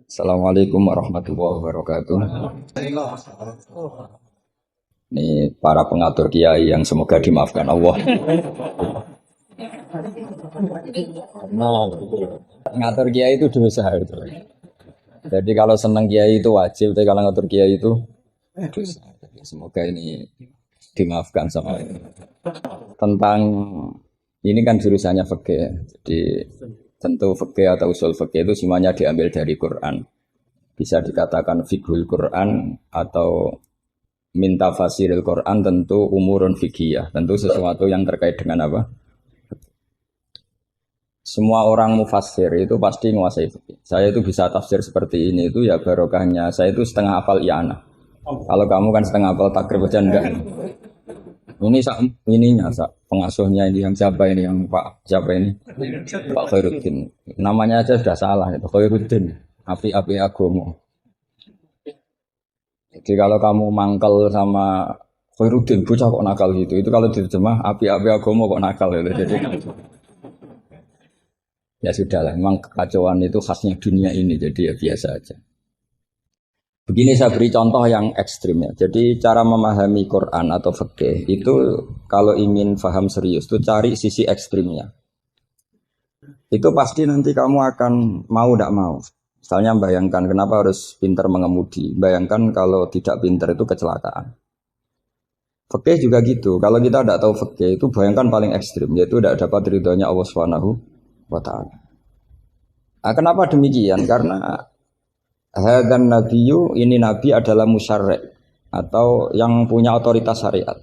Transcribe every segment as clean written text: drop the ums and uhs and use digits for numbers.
Assalamualaikum warahmatullahi wabarakatuh. Ini para pengatur kiai yang semoga dimaafkan Allah. Ngatur kiai itu dosa itu. Jadi kalau senang kiai itu wajib, tapi kalau ngatur kiai itu dosa. Semoga ini dimaafkan sama ini. Tentang ini kan jurusannya fikih. Jadi tentu fikih atau usul fikih itu semuanya diambil dari Quran. Bisa dikatakan fiqhul Quran atau minta fasiril Quran, tentu umurun fikih, tentu sesuatu yang terkait dengan apa? Semua orang mufassir itu pasti menguasai fikih. Saya itu bisa tafsir seperti ini itu ya barokahnya. Saya itu setengah hafal i'anah. Kalau kamu kan setengah hafal takrib aja enggak. Ini ininya pengasuhnya ini yang siapa ini yang Pak siapa ini Pak Khairuddin. Namanya aja sudah salah itu Khairuddin. Api-api agomo. Jadi kalau kamu mangkel sama Khairuddin bocah kok nakal gitu. Itu kalau diterjemah api-api agomo kok nakal gitu. Jadi ya sudahlah, memang kekacauan itu khasnya dunia ini. Jadi ya biasa aja. Begini saya beri contoh yang ekstrim ya. Jadi cara memahami Quran atau fikih itu kalau ingin paham serius itu cari sisi ekstrimnya. Itu pasti nanti kamu akan mau tidak mau. Misalnya bayangkan kenapa harus pintar mengemudi. Bayangkan kalau tidak pintar itu kecelakaan. Fikih juga gitu. Kalau kita tidak tahu fikih itu bayangkan paling ekstrim. Yaitu tidak dapat ridhonya Allah Subhanahu wa ta'ala. Nah, kenapa demikian? Karena hadan nabiyyu, ini nabi adalah musyarri' atau yang punya otoritas syariat.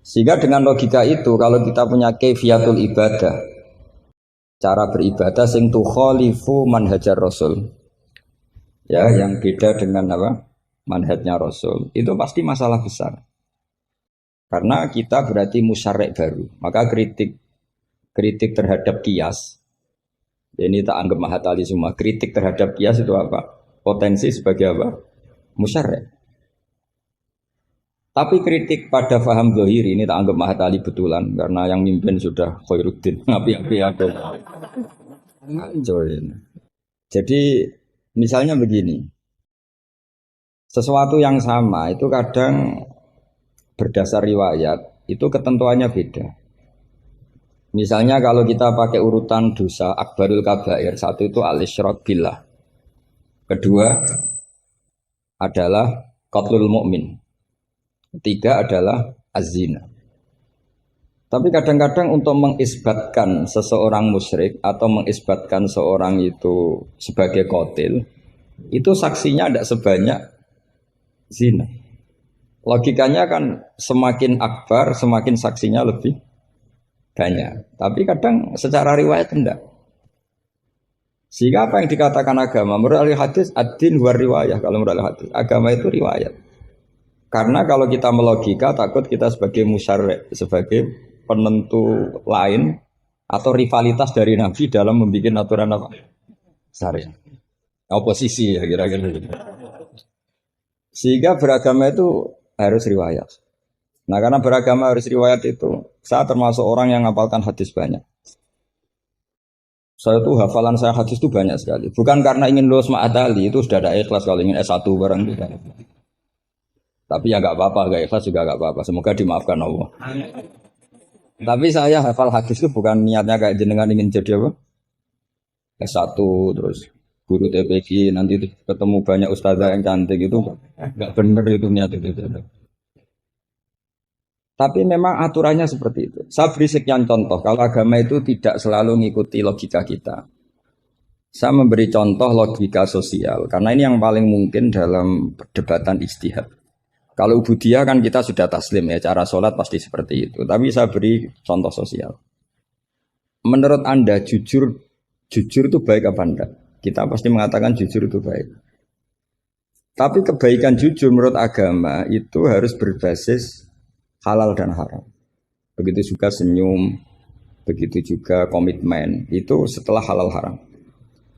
Sehingga dengan logika itu kalau kita punya kaifiyatul ibadah, cara beribadah sing tukhalifu manhajar rasul. Ya, yang beda dengan apa? Manhajnya rasul. Itu pasti masalah besar. Karena kita berarti musyarri' baru. Maka kritik terhadap kias. Ini tak anggap mahatali semua. Kritik terhadap kias itu apa? Potensi sebagai apa? Musyarri'. Tapi kritik pada faham zahiri ini tak anggap mahatali betulan karena yang mimpin sudah Khairuddin. Api-api aku. Jadi misalnya begini. Sesuatu yang sama itu kadang berdasar riwayat itu ketentuannya beda. Misalnya kalau kita pakai urutan dosa akbarul kabair, satu itu al-isyrak billah. Kedua adalah qatlul mu'min. Ketiga adalah az-zina. Tapi kadang-kadang untuk mengisbatkan seseorang musyrik atau mengisbatkan seorang itu sebagai qatil, itu saksinya tidak sebanyak zina. Logikanya kan semakin akbar, semakin saksinya lebih banyak. Tapi kadang secara riwayat tidak. Sehingga apa yang dikatakan agama? Menurut ahli hadis, ad-din huwa riwayah. Kalau menurut ahli hadis, agama itu riwayat. Karena kalau kita melogika, takut kita sebagai musyarri', sebagai penentu lain atau rivalitas dari Nabi dalam membuat aturan apa? Syariat. Oposisi ya kira-kira. Sehingga beragama itu harus riwayat. Nah karena beragama harus riwayat itu, saya termasuk orang yang menghafalkan hadis banyak. Saya tuh hafalan saya hadis itu banyak sekali. Bukan karena ingin lulus ma'adali, itu sudah ada ikhlas kalau ingin S1 barang itu. Tapi ya gak apa-apa, gak ikhlas juga gak apa-apa. Semoga dimaafkan Allah. Tapi saya hafal hadis itu bukan niatnya kayak jenengan ingin jadi apa? S1 terus guru TPQ nanti ketemu banyak ustazah yang cantik itu gak bener itu niat itu. Tapi memang aturannya seperti itu. Saya beri sekian contoh. Kalau agama itu tidak selalu mengikuti logika kita. Saya memberi contoh logika sosial. Karena ini yang paling mungkin dalam perdebatan ijtihad. Kalau ubudiyah kan kita sudah taslim ya. Cara sholat pasti seperti itu. Tapi saya beri contoh sosial. Menurut Anda jujur itu baik apa enggak? Kita pasti mengatakan jujur itu baik. Tapi kebaikan jujur menurut agama itu harus berbasis halal dan haram. Begitu juga senyum, begitu juga komitmen. Itu setelah halal haram.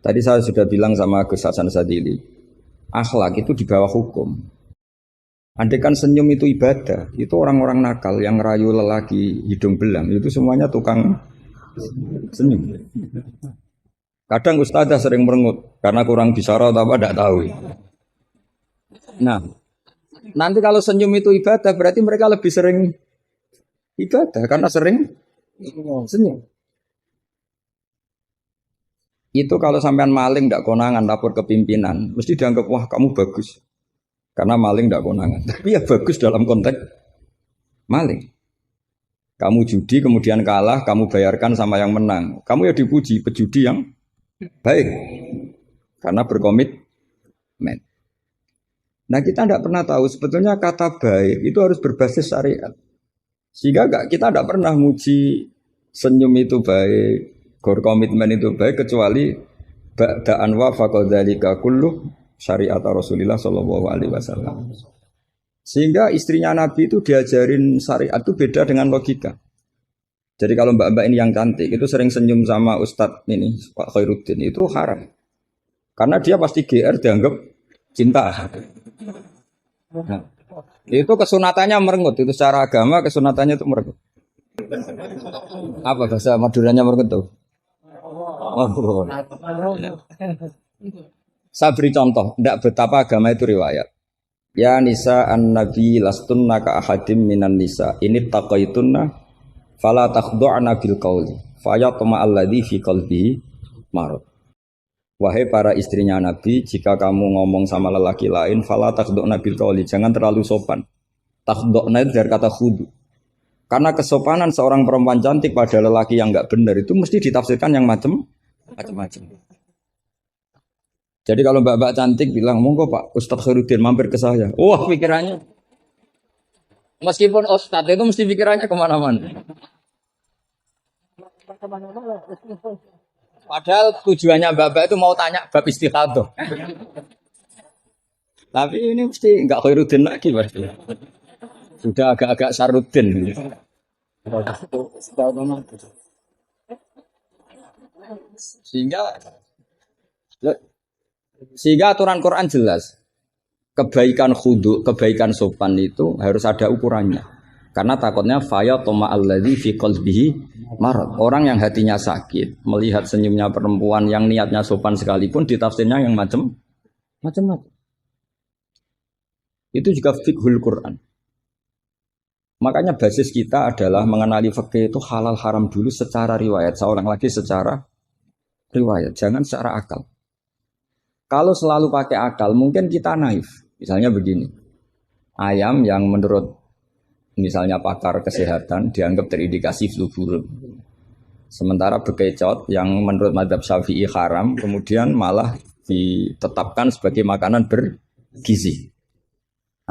Tadi saya sudah bilang sama Gus Hasan Sadili, akhlak itu di bawah hukum. Andai kan senyum itu ibadah, itu orang-orang nakal yang rayu lelaki hidung belang, itu semuanya tukang senyum. Kadang ustazah sering merengut karena kurang bicara atau apa tidak tahu. Nah, nanti kalau senyum itu ibadah berarti mereka lebih sering ibadah karena sering senyum. Itu kalau sampean maling tidak konangan lapor ke pimpinan, mesti dianggap wah kamu bagus. Karena maling tidak konangan. Tapi ya bagus dalam konteks maling. Kamu judi kemudian kalah, kamu bayarkan sama yang menang. Kamu ya dipuji pejudi yang baik. Karena berkomitmen. Nah kita tidak pernah tahu sebetulnya kata baik itu harus berbasis syariat. Sehingga kita tidak pernah muji senyum itu baik, berkomitmen itu baik kecuali ba'da'an wa faqadzalika kullu syariat Rasulullah sallallahu alaihi wasallam. Sehingga istrinya Nabi itu diajarin syariat itu beda dengan logika. Jadi kalau mbak-mbak ini yang cantik itu sering senyum sama Ustadz ini Pak Khairuddin itu haram. Karena dia pasti GR dianggap cinta. Nah, itu kesunatannya merengut, itu secara agama kesunatannya itu merengut. Apa bahasa Maduranya merengut tuh? Oh, saya beri contoh, tidak betapa agama itu riwayat. Ya nisa an-nabi lastunna ka ahadim minan nisa. Ini taqaitunna fala takhdu'na bil qauli. Fayatma alladhi fi qalbihi marad. Wahai para istrinya Nabi, jika kamu ngomong sama lelaki lain, fala takhdu'na bil qauli, jangan terlalu sopan. Takhdu'na itu dari kata khudu. Karena kesopanan seorang perempuan cantik pada lelaki yang enggak benar itu mesti ditafsirkan yang macam-macam. Jadi kalau mbak-mbak cantik bilang, monggo Pak Ustadz Khairuddin mampir ke saya. Wah pikirannya, meskipun Ustadz itu mesti pikirannya kemana-mana. Padahal tujuannya mbak-mbak itu mau tanya bab istikhadah. Tapi ini mesti enggak Khairuddin lagi pasti. Sudah agak-agak Saruddin. Sehingga aturan Quran jelas. Kebaikan khudu, kebaikan sopan itu harus ada ukurannya. Karena takutnya faya toma alladzi fi qalbihi marad. Orang yang hatinya sakit, melihat senyumnya perempuan yang niatnya sopan sekalipun ditafsirnya yang macam-macam. Itu juga fiqhul Quran. Makanya basis kita adalah mengenali fikih itu halal haram dulu secara riwayat. Saya ulang lagi secara riwayat, jangan secara akal. Kalau selalu pakai akal, mungkin kita naif. Misalnya begini, ayam yang menurut misalnya pakar kesehatan dianggap terindikasi flu burung. Sementara bekecot yang menurut madzhab Syafi'i haram, kemudian malah ditetapkan sebagai makanan bergizi.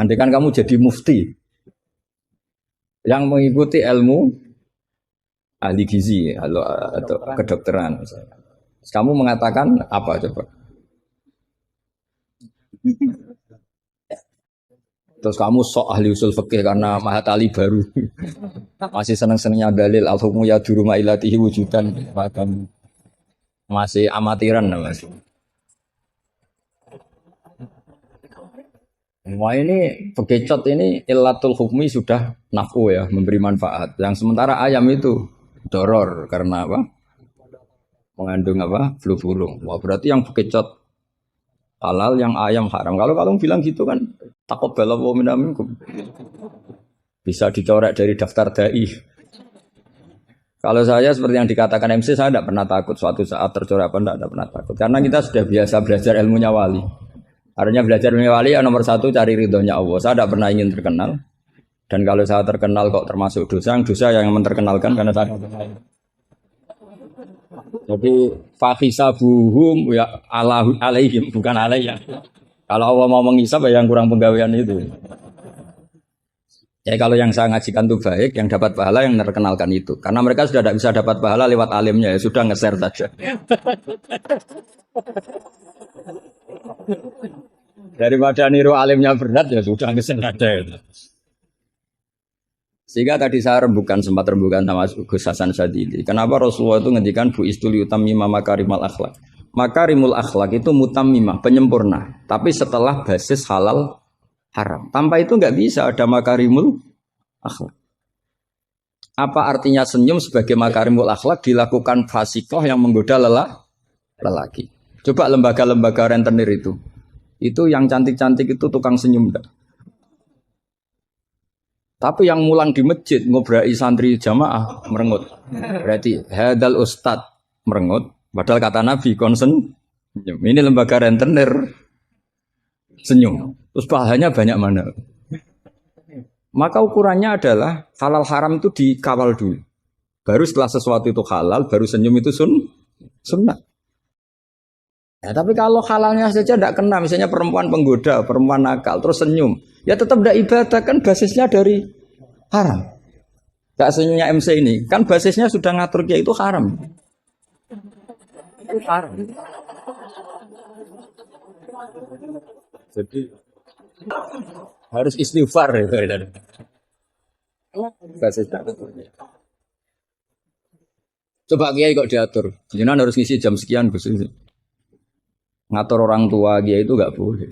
Andai kan kamu jadi mufti yang mengikuti ilmu ahli gizi atau kedokteran, misalnya. Kamu mengatakan apa coba? Terus kamu sok ahli usul fikih karena mahatali baru. Masih seneng-senengnya dalil al-hukmu ya duruma ilatihi wujudan. Masih amatiran masih. Wah ini bekecot ini ilatul hukmi sudah naf'u ya, memberi manfaat. Yang sementara ayam itu doror karena apa? Mengandung apa? Flu burung. Wah berarti yang bekecot halal, yang ayam haram. Kalau kamu bilang gitu kan taqabbala wa minna minkum. Bisa dicoret dari daftar dai. Kalau saya seperti yang dikatakan MC, saya tidak pernah takut suatu saat tercoret apa tidak pernah takut. Karena kita sudah biasa belajar ilmunya wali. Artinya belajar ilmunya wali nomor satu cari ridhonya Allah. Saya tidak pernah ingin terkenal. Dan kalau saya terkenal kok termasuk dosa yang menterkenalkan karena saya. Jadi fahisabuhum ya alaihim bukan alayya. Kalau Allah mau menghisab ya yang kurang penggawean itu. Ya kalau yang saya ngajikan itu baik, yang dapat pahala yang terkenalkan itu. Karena mereka sudah tidak bisa dapat pahala lewat alimnya ya sudah nge-share saja. Daripada niru alimnya berat ya sudah nge-share saja itu. Sehingga tadi saya sempat rembukan sama Gus Hasan Sadili. Kenapa Rasulullah itu ngendikan bu istuli utammima makarimal akhlak. Makarimul akhlak itu mutammimah, penyempurna. Tapi setelah basis halal haram. Tanpa itu nggak bisa ada makarimul akhlak. Apa artinya senyum sebagai makarimul akhlak dilakukan fasikoh yang menggoda lelaki. Coba lembaga-lembaga rentenir itu yang cantik-cantik itu tukang senyum enggak? Tapi yang mulang di masjid ngobrai santri jamaah merengut. Berarti hadal ustad merengut. Padahal kata Nabi konsen senyum. Ini lembaga rentenir senyum. Terus pahalanya banyak mana? Maka ukurannya adalah halal haram itu dikawal dulu. Baru setelah sesuatu itu halal, baru senyum itu sunnah. Ya, tapi kalau halalnya saja tidak kena, misalnya perempuan penggoda, perempuan nakal, terus senyum, ya tetap tidak ibadah, kan basisnya dari haram. Gak senyumnya MC ini, kan basisnya sudah ngatur dia itu haram. Itu haram. Jadi harus istighfar itu. Basisnya. Coba kiai kok diatur, jangan harus ngisi jam sekian Gus. Ngatur orang tua dia itu nggak boleh.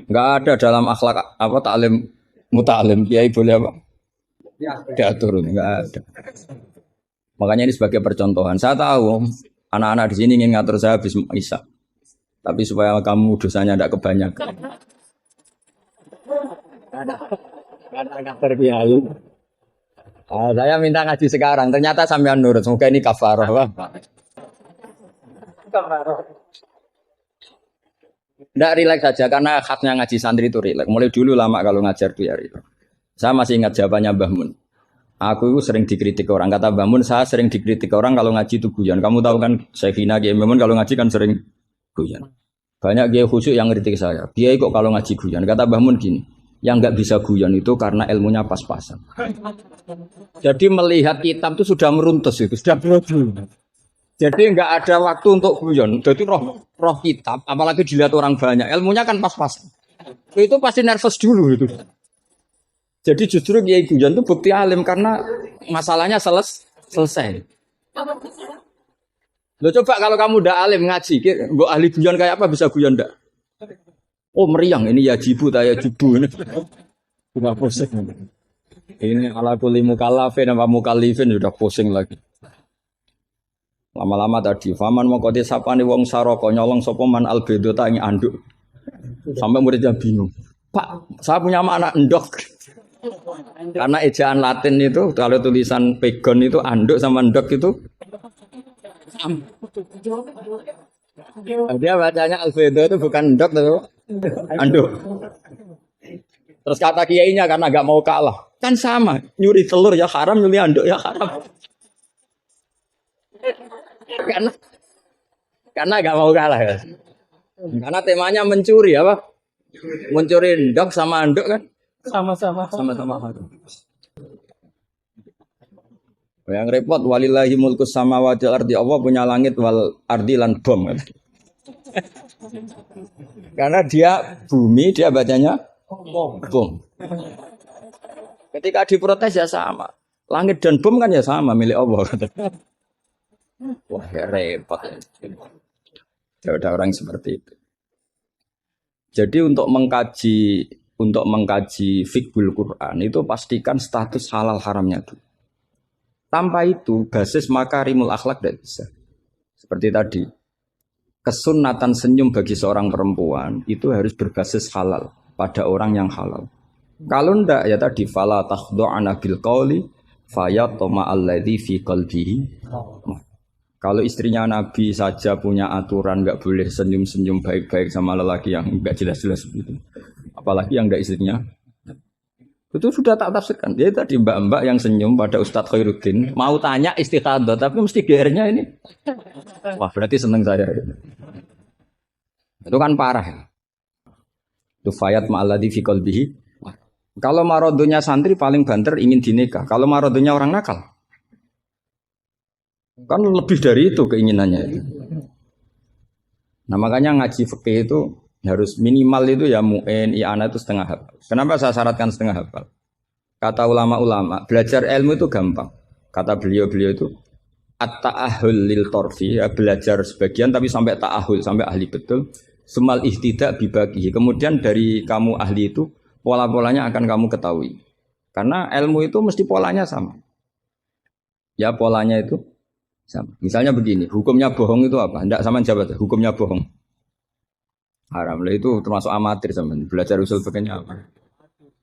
Nggak ada dalam akhlak apa taklim mutalim kiai boleh apa? Diatur nggak ada. Makanya ini sebagai percontohan. Saya tahu anak-anak di sini ingin ngatur saya habis isya. Tapi supaya kamu dosanya tidak kebanyakan. Ngatur kiai. Saya minta ngaji sekarang. Ternyata sampean nurut. Semoga ini kafarah. Tidak rileks saja karena khasnya ngaji santri itu rileks. Mulai dulu lama kalau ngajar tuh ya itu. Saya masih ingat jawabannya Mbah Mun. Aku itu sering dikritik orang. Kata Mbah Mun, saya sering dikritik orang kalau ngaji itu guyon. Kamu tahu kan Syekhina Kiai Mbah Mun kalau ngaji kan sering guyon. Banyak kiai khusyuk yang kritik saya. Kiai kok kalau ngaji guyon. Kata Mbah Mun gini, yang nggak bisa guyon itu karena ilmunya pas-pasan. Jadi melihat kitab itu sudah meruntus itu, sudah berubah. Jadi nggak ada waktu untuk guyon. Jadi roh kitab, apalagi dilihat orang banyak, ilmunya kan pas-pasan. Itu pasti nervous dulu itu. Jadi justru kiai guyon itu bukti alim karena masalahnya selesai. Lo coba kalau kamu udah alim ngaji, gue ahli guyon kayak apa bisa guyon ndak? Oh meriang ini ya jibu taya jibu ini. Bukan pusing. Ini ala kulli mukallafin apa mukallifin sudah pusing lagi. Lama-lama tadi, faman mongko sapane wong saraka nyolong sapa man albedo tak ing anduk. Sampai muridnya bingung. Pak, saya punya anak endok. Karena ejaan Latin itu kalau tulisan pegon itu anduk sama endok itu dia bacanya albedo itu bukan endok tapi anduk. Terus kata kiainya karena gak mau kalah. Kan sama, nyuri telur ya haram, nyuri anduk ya haram. Karena gak mau kalah ya. Karena temanya mencuri apa? Mencuri endok sama anduk kan? Sama-sama haram. Yang repot walillahi mulkus samawati wal ardi, Allah punya langit wal ardi lan bom. Karena dia bumi, dia bacanya bom. Ketika diprotes ya sama. Langit dan bom kan ya sama milik Allah. Wah ya repot. Ada orang seperti itu. Jadi untuk mengkaji fiqhul Quran itu pastikan status halal haramnya dulu. Tanpa itu basis makarimul akhlak tidak bisa. Seperti tadi, kesunatan senyum bagi seorang perempuan itu harus berbasis halal pada orang yang halal. Kalau ndak ya tadi fala takhdu'ana bil qauli fayatma alladzi fi qalbihi. Kalau istrinya Nabi saja punya aturan nggak boleh senyum-senyum baik-baik sama lelaki yang nggak jelas-jelas begitu. Apalagi yang nggak istrinya. Itu sudah tak tafsirkan. Dia tadi mbak-mbak yang senyum pada Ustadz Khairuddin mau tanya istikhadah tapi mesti GR-nya ini. Wah berarti seneng saya. Itu kan parah ya. Itu fayat ma'alladzi fi qalbihi. Kalau marodonya santri paling banter ingin dinikah. Kalau marodonya orang nakal kan lebih dari itu keinginannya itu. Nah makanya ngaji fikih itu harus minimal itu ya mu'in, i'ana itu setengah hafal. Kenapa saya syaratkan setengah hafal? Kata ulama-ulama, belajar ilmu itu gampang. Kata beliau-beliau itu at-ta'ahul lil torfi, ya, belajar sebagian tapi sampai ta'ahul, sampai ahli betul. Semal ihtidak bibagi. Kemudian dari kamu ahli itu, pola-polanya akan kamu ketahui. Karena ilmu itu mesti polanya sama. Ya polanya itu Sama. Misalnya begini, hukumnya bohong itu apa? Tidak sama jawab, hukumnya bohong. Haram lah itu termasuk amatir sama belajar usul fikihnya apa?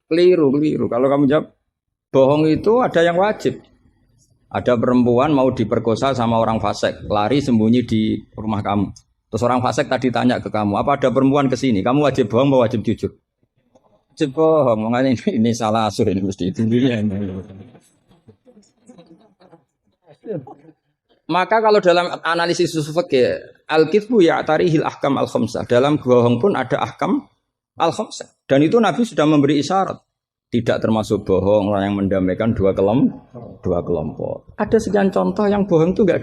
Keliru, keliru. Kalau kamu jawab bohong itu ada yang wajib. Ada perempuan mau diperkosa sama orang fasik, lari sembunyi di rumah kamu. Terus orang fasik tadi tanya ke kamu, apa ada perempuan ke sini? Kamu wajib bohong, mau wajib jujur? Wajib bohong, makanya ini salah asur ini mesti itu dia. Maka kalau dalam analisis usul fikih, al-kitsbu ya'tarihil ahkam al-khamsah. Dalam bohong pun ada ahkam al-khamsah. Dan itu Nabi sudah memberi isyarat. Tidak termasuk bohong orang yang mendamaikan dua kelompok. Ada sekian contoh yang bohong itu tidak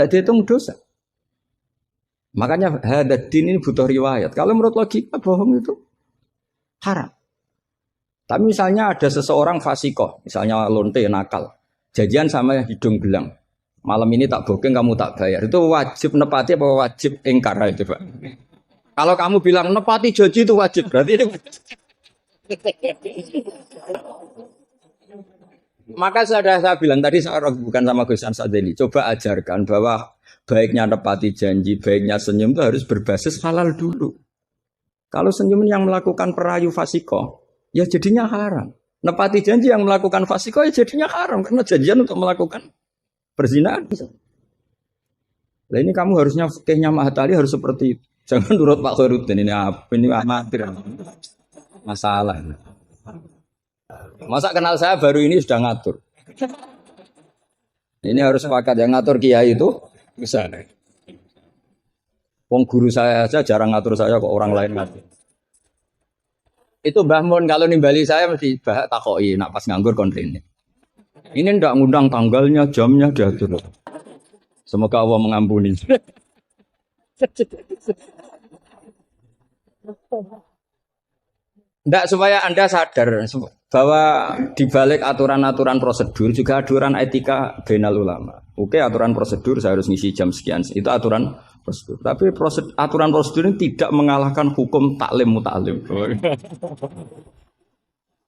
dihitung dosa. Makanya hadad-din ini butuh riwayat. Kalau menurut logika bohong itu haram. Tapi misalnya ada seseorang fasikoh, misalnya lonte nakal, janjian sama hidung belang. Malam ini tak booking, kamu tak bayar. Itu wajib nepati apa wajib ingkar aja, Pak? Kalau kamu bilang nepati janji itu wajib, berarti ini maka saya bilang tadi saya bukan sama Gus Ansari, coba ajarkan bahwa baiknya nepati janji, baiknya senyum itu harus berbasis halal dulu. Kalau senyum yang melakukan perayu fasiko, ya jadinya haram. Nepati janji yang melakukan fasiko, ya jadinya haram karena janjian untuk melakukan perzinahan. Nah ini kamu harusnya fikihnya Mahatali harus seperti itu. Jangan nurut Pak Khairuddin ini apa? Ini amatir. Masalah. Masa kenal saya baru ini sudah ngatur. Ini harus sepakat yang ngatur kiai itu bisa. Wong guru saya aja jarang ngatur saya kok orang lain ngatur. Itu Mbah Mun kalau nimbali saya mesti takoi nak pas nganggur kontrene. Ini ndak ngundang tanggalnya, jamnya diatur. Semoga Allah mengampuni. Tidak supaya Anda sadar bahwa di balik aturan-aturan prosedur juga aturan etika bainal ulama. Oke, aturan prosedur saya harus ngisi jam sekian. Itu aturan prosedur. Tapi aturan prosedur ini tidak mengalahkan hukum taklim mutaklim.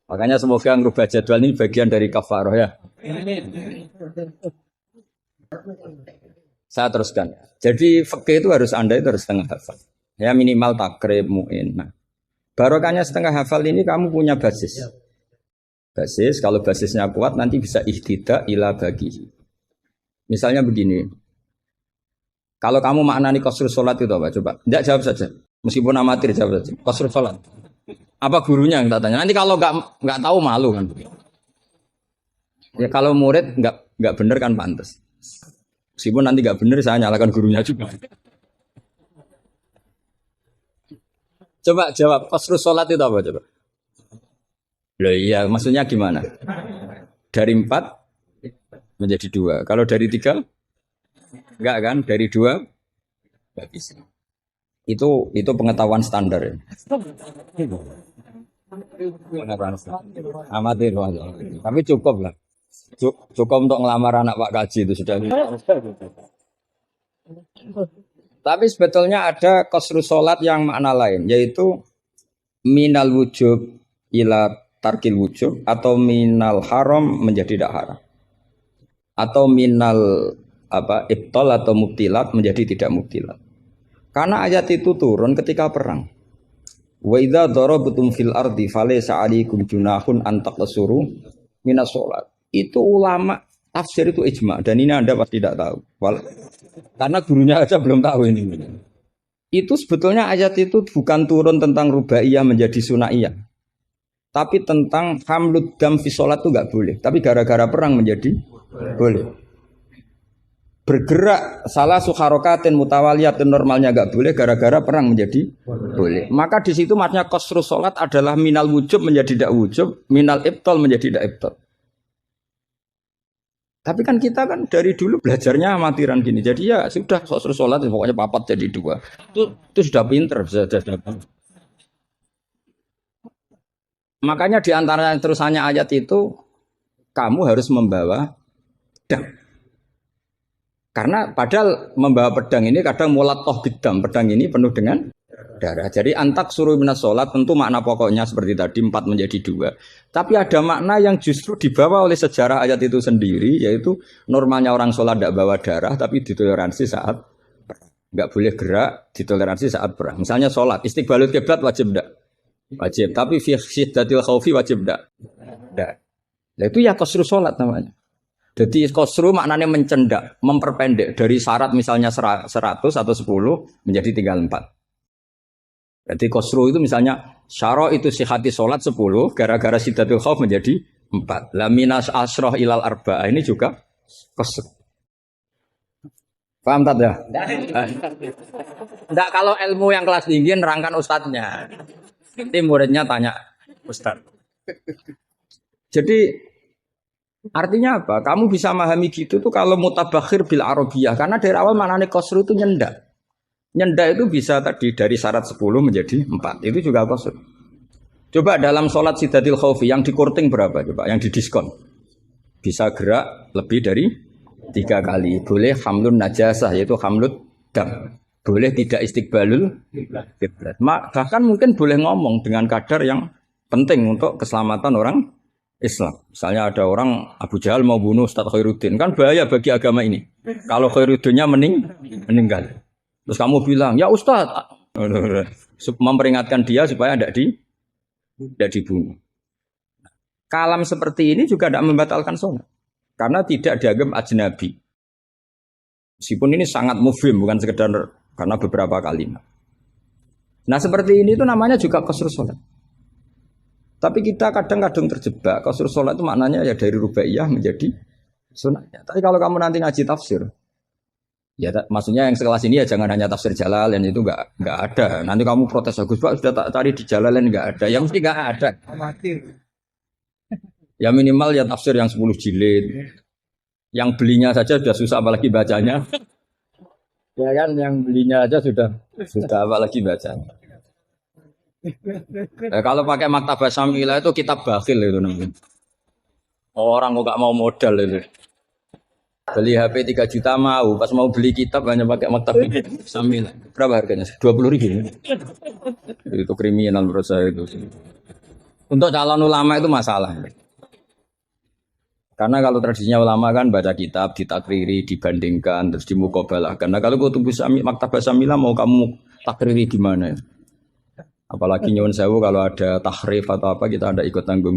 Makanya semoga ngerubah jadwal ini bagian dari kafaroh ya. Saya teruskan. Jadi fikih itu harus Anda itu harus setengah hafal. Ya minimal takrib mu'in. Nah, barokahnya setengah hafal ini kamu punya basis. Basis, kalau basisnya kuat nanti bisa ihtida ila bagi. Misalnya begini. Kalau kamu maknani qasrus sholat itu apa? Coba. Tidak jawab saja. Meskipun amatir jawab saja. Qasrus sholat. Apa gurunya yang tak tanya? Nanti kalau nggak tahu malu kan. Ya kalau murid nggak benar kan pantas. Meskipun nanti nggak benar saya nyalakan gurunya juga. Coba jawab, qasrus sholat itu apa coba? Loh iya, maksudnya gimana? Dari 4 menjadi 2. Kalau dari 3? Enggak kan? Dari 2? Enggak bisa. Itu pengetahuan standar ya. Amatir. Tapi cukup lah. Cukup untuk ngelamar anak Pak Kaji itu sudah. Tapi sebetulnya ada qasrus sholat yang makna lain, yaitu minal wujub ila tarkil wujub, atau minal haram menjadi tidak haram, atau minal ibtal atau mubtilat menjadi tidak mubtilat. Karena ayat itu turun ketika perang. Wa idza darabtum fil ardi falaysa 'alaikum junahun an taqsuru minas sholat. Itu ulama tafsir itu ijma, dan ini Anda pasti tidak tahu. Karena gurunya aja belum tahu ini. Itu sebetulnya ayat itu bukan turun tentang rubaiyah menjadi sunaiyah. Tapi tentang hamlud dam fi sholat itu enggak boleh. Tapi gara-gara perang menjadi boleh. Bergerak salah sukharokatin mutawaliyatin normalnya enggak boleh, gara-gara perang menjadi boleh. Maka di situ maknanya qasrus sholat adalah minal wujub menjadi tidak wujub, minal ibtal menjadi tidak ibtal. Tapi kan kita kan dari dulu belajarnya amatiran gini. Jadi ya sudah qasrus sholat pokoknya papat jadi 2. Itu sudah pinter. Makanya di antara yang terusannya ayat itu kamu harus membawa pedang. Karena padahal membawa pedang ini kadang mulat toh bidam. Pedang ini penuh dengan darah. Jadi antak suruh minas sholat tentu makna pokoknya seperti tadi 4 menjadi 2. Tapi ada makna yang justru dibawa oleh sejarah ayat itu sendiri, yaitu normalnya orang sholat tidak bawa darah, tapi ditoleransi saat nggak boleh gerak, ditoleransi saat perang. Misalnya sholat, istiqbalul kiblat wajib enggak? Wajib. Tapi fi syiddatil khaufi wajib enggak? Enggak. Nah, itu ya qasru sholat namanya. Jadi qasru maknanya mencendak, memperpendek dari syarat misalnya 100 atau 10 menjadi tinggal 4. Jadi qasru itu misalnya syara itu sihati sholat 10 gara-gara syiddatul khauf menjadi 4. La minas asroh ilal arba'ah ini juga qasru. Paham tak ya? Enggak, kalau ilmu yang kelas tinggi nerangkan ustadznya. Nanti muridnya tanya ustadz. Jadi artinya apa? Kamu bisa memahami gitu tuh kalau mutabakhir bil arabiyah, karena dari awal maknanya qasru itu nyendak. Nyendak itu bisa tadi dari syarat 10 menjadi 4. Itu juga qasru. Coba dalam sholat syiddatil khaufi yang dikurting berapa coba? Yang didiskon. Bisa gerak lebih dari 3 kali. Boleh hamlun najasah, yaitu hamlut dam. Boleh tidak istiqbalul kiblat. Bahkan mungkin boleh ngomong dengan kadar yang penting untuk keselamatan orang Islam. Misalnya ada orang Abu Jahal mau bunuh Ustaz Khairuddin, kan bahaya bagi agama ini. Kalau Khairuddinnya meninggal. Terus kamu bilang, ya Ustaz, memperingatkan dia supaya tidak dibunuh. Kalam seperti ini juga tidak membatalkan sholat. Karena tidak dianggap ajnabi. Meskipun ini sangat mufhim, bukan sekedar karena beberapa kalimat. Nah seperti ini itu namanya juga qasru sholat. Tapi kita kadang-kadang terjebak. Qasru sholat itu maknanya ya dari rubaiyah menjadi sunatnya. Tapi kalau kamu nanti ngaji tafsir, ya maksudnya yang sekelas ini ya jangan hanya tafsir Jalalain, itu enggak ada. Nanti kamu protes, Gus Pak sudah tak cari di Jalalain enggak ada. Ya mesti enggak ada. Ya minimal ya tafsir yang 10 jilid. Yang belinya saja sudah susah apalagi bacanya. Ya kan yang belinya aja sudah apalagi bacanya. Kalau pakai Maktabah Syamilah itu kitab bakhil itu namanya. Orang kok enggak mau modal itu. Beli HP 3 juta mau, pas mau beli kitab hanya pakai Maktabah Syamilah. Berapa harganya? 20.000. Itu kriminal menurut saya itu. Untuk calon ulama itu masalah. Karena kalau tradisinya ulama kan baca kitab, ditakriri, dibandingkan, terus dimuqabalah. Karena kalau kutubus Maktabah Syamilah mau kamu takriri gimana ya? Apalagi nyuwun sewu kalau ada tahrif atau apa kita ada ikut tanggung.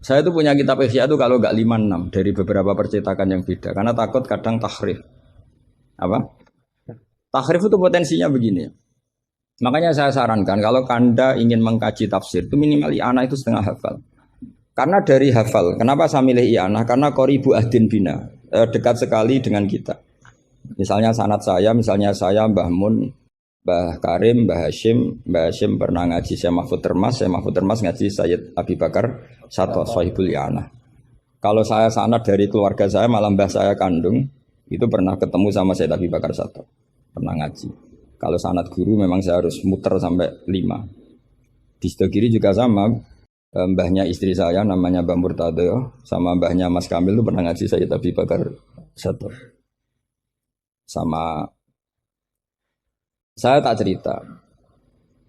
Saya itu punya kitab Ihya itu kalau enggak 5-6 dari beberapa percetakan yang beda. Karena takut kadang tahrif. Apa? Tahrif itu potensinya begini. Makanya saya sarankan kalau Anda ingin mengkaji tafsir itu minimal i'anah itu setengah hafal. Karena dari hafal, kenapa saya milih i'anah? Karena qoribu ahdin bina, dekat sekali dengan kita. Misalnya sanad saya, misalnya saya Mbah Mun, Mbah Karim, Mbah Hashim pernah ngaji Syekh Mahfud Termas ngaji Sayyid Abi Bakar Sato Sahibul i'anah. Kalau saya sanad dari keluarga saya, malah mbah saya kandung, itu pernah ketemu sama Sayyid Abi Bakar Sato, pernah ngaji. Kalau sanad guru memang saya harus muter sampai 5. Di sebelah kiri juga sama. Mbahnya istri saya namanya Mbah Murtado sama mbahnya Mas Kamil itu pernah ngaji Sayyid Abi Bakar Sato. Sama saya tak cerita.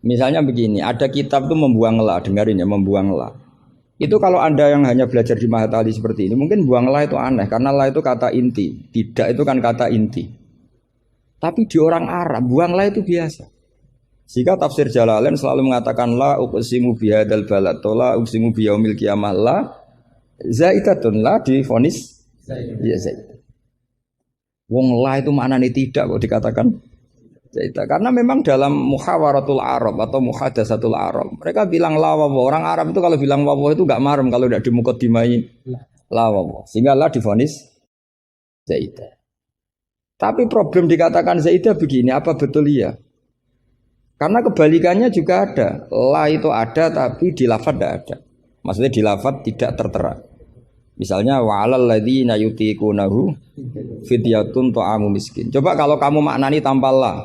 Misalnya begini, ada kitab itu membuang la, dengarin ya, membuang la. Itu kalau Anda yang hanya belajar di Mahatali seperti ini, mungkin buang la itu aneh karena la itu kata inti, tidak itu kan kata inti. Tapi di orang Arab buang la itu biasa. Jika tafsir Jalalain selalu mengatakan la uqsimu bihadzal balad, la uqsimu biyaumil qiyamah, la zaidatun, la difonis ya zaidah. Wong la itu maknanya tidak kok dikatakan zaidah. Karena memang dalam muhawaratul Arab atau muhadatsatul Arab, mereka bilang la wawa. Orang Arab itu kalau bilang wawa itu enggak marem kalau tidak dimukadimai la wawa. Sehingga la difonis zaidah. Tapi problem dikatakan zaidah begini, apa betul iya? Karena kebalikannya juga ada. La itu ada tapi di lafaz tidak ada. Maksudnya di lafaz tidak tertera. Misalnya wa'alal ladzina yutiqunahu fidyatun ta'amu miskin. Coba kalau kamu maknani tanpa la.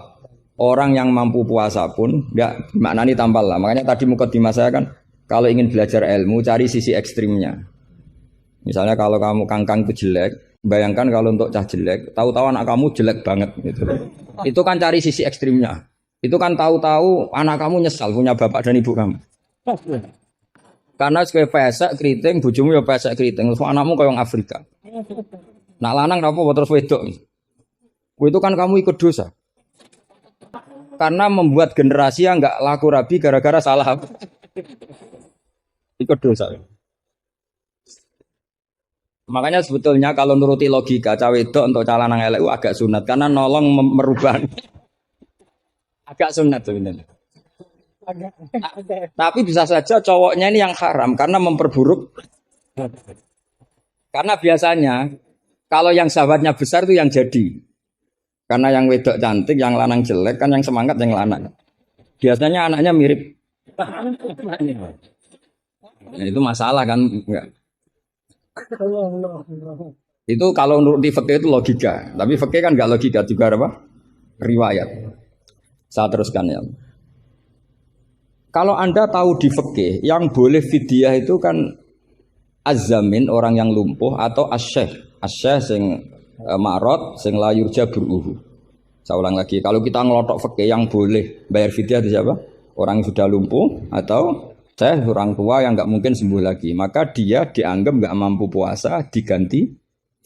Orang yang mampu puasa pun enggak maknani tanpa la. Makanya tadi mukadimah saya kan kalau ingin belajar ilmu cari sisi ekstrimnya. Misalnya kalau kamu kangkang itu jelek, bayangkan kalau untuk cah jelek, tahu-tahu anak kamu jelek banget gitu. Itu kan cari sisi ekstrimnya. Itu kan tahu-tahu anak kamu nyesal punya bapak dan ibu kamu. Karena sebagai pesek keriting, bojomu ya pesek keriting, terus anakmu kayak orang Afrika. Nak lanang apa terus wedok. Itu kan kamu ikut dosa. Karena membuat generasi yang nggak laku rabi gara-gara salah ikut dosa. Makanya sebetulnya kalau nuruti logika cawe wedok untuk calon lanang elek agak sunat karena nolong merubah. Agak sunat sebenarnya. Tapi bisa saja cowoknya ini yang haram karena memperburuk. Karena biasanya kalau yang sahabatnya besar itu yang jadi. Karena yang wedok cantik, yang lanang jelek kan yang semangat yang lanang. Biasanya anaknya mirip. Nah, itu masalah kan enggak. Itu kalau menurut di fikih itu logika. Tapi fikih kan enggak logika juga apa? Riwayat. Saya teruskan ya. Kalau Anda tahu di fikih yang boleh fidyah itu kan az-zamin orang yang lumpuh atau asy-syekh. Asy-syekh sing ma'rad sing la yurja buruhu. Saya ulang lagi, kalau kita ngelotok fikih yang boleh bayar fidyah itu siapa? Orang yang sudah lumpuh atau orang tua yang nggak mungkin sembuh lagi, maka dia dianggap nggak mampu puasa diganti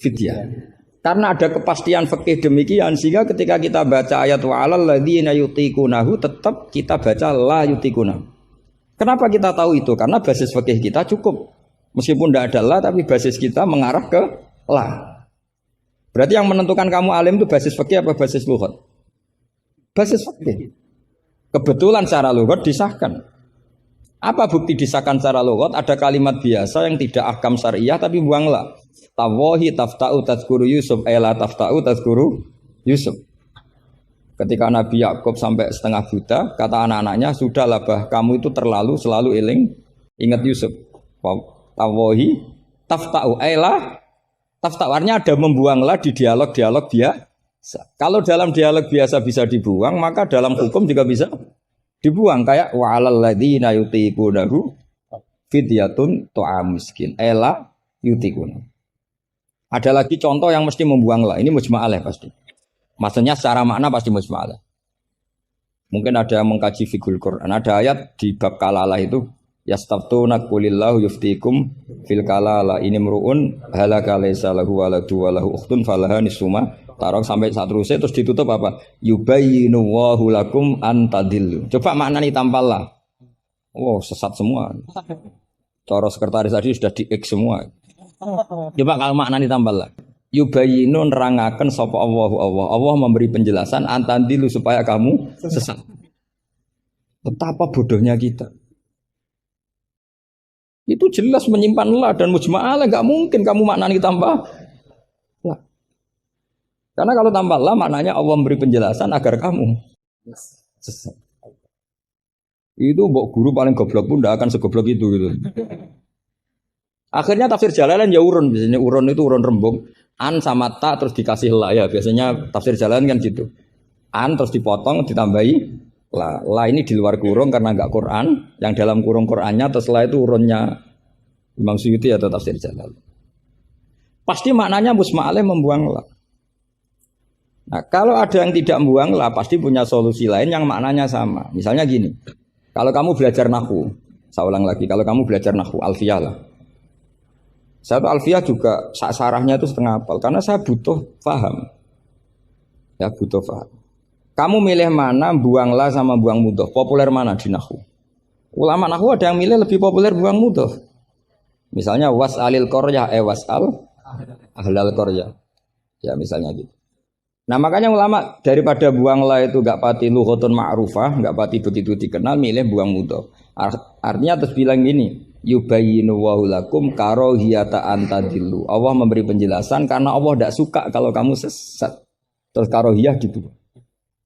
fidyah. Karena ada kepastian fikih demikian sehingga ketika kita baca ayat wa 'alal ladzina yutiqunahu tetap kita baca la yutiqunahu. Kenapa kita tahu itu? Karena basis fikih kita cukup. Meskipun tidak ada la tapi basis kita mengarah ke la. Berarti yang menentukan kamu alim itu basis fikih apa basis lughat? Basis fikih. Kebetulan secara lughat disahkan. Apa bukti disahkan secara lughat? Ada kalimat biasa yang tidak ahkam syariah tapi buang la. Tawahi tafta'u tazkuru Yusuf la tafta'u tazkuru Yusuf. Ketika Nabi Yakub sampai setengah buta, kata anak-anaknya, sudahlah bah, kamu itu terlalu selalu ingat Yusuf. Tawahi tafta'u la tafta'u artinya ada membuanglah di dialog-dialog biasa. Kalau dalam dialog biasa bisa dibuang, maka dalam hukum juga bisa dibuang. Kayak wa 'alal ladzina yutiqunahu fidyatun ta'am miskin. La yutiqun. Ada lagi contoh yang mesti membuang lah. Ini mujma'alah pasti. Maksudnya secara makna pasti mujma'alah. Mungkin ada yang mengkaji fikul Quran. Ada ayat di bab kalalah itu. Yastaftuna qulillahu yuftikum fil kalalah. Ini meru'un halaka laysa lahu waladu walahu ukhtun falaha nisuma. Taruh sampai saat terusnya terus ditutup apa? Yubayyinu wahu lakum antadillu. Coba maknanya tampal lah. Wow sesat semua. Cara sekretaris tadi sudah di-X semua. Coba kalau makna ditambah lah. Yubayinu nerangaken sapa Allahu Allah. Allah memberi penjelasan antandilu supaya kamu sesat. Betapa bodohnya kita. Itu jelas menyimpan la dan mujma'alah enggak mungkin kamu maknanya ditambah la. Karena kalau tambah la maknanya Allah memberi penjelasan agar kamu sesat. Itu mbok guru paling goblok pun enggak akan segoblok itu gitu. Akhirnya tafsir Jalalain ya urun, biasanya urun itu urun rembung. An sama ta terus dikasih la ya, biasanya tafsir Jalalain kan gitu. An terus dipotong ditambahi la. La ini di luar kurung karena enggak Quran, yang dalam kurung Qurannya terus la itu urunnya Imam Suyuti atau tafsir Jalalain. Pasti maknanya musma'aleh membuang la. Nah, kalau ada yang tidak membuang la pasti punya solusi lain yang maknanya sama. Misalnya gini. Kalau kamu belajar nahwu, saya ulang lagi, kalau kamu belajar nahwu alfiyah lah. Saya tuh alfiyah juga sarahnya itu setengah hafal karena saya butuh paham. Ya butuh paham. Kamu milih mana buang la sama buang mudhof? Populer mana di nahwu? Ulama nahwu ada yang milih lebih populer buang mudhof. Misalnya was'alil qaryah was'al ahlal qaryah. Ya misalnya gitu. Nah makanya ulama daripada buang la itu enggak pati lughatun ma'rufah, enggak pati begitu dikenal, milih buang mudhof. Artinya terus bilang gini, yubayyinu wa lakum karahiyata antadillu. Allah memberi penjelasan karena Allah tidak suka kalau kamu sesat. Terus karohiyah gitu.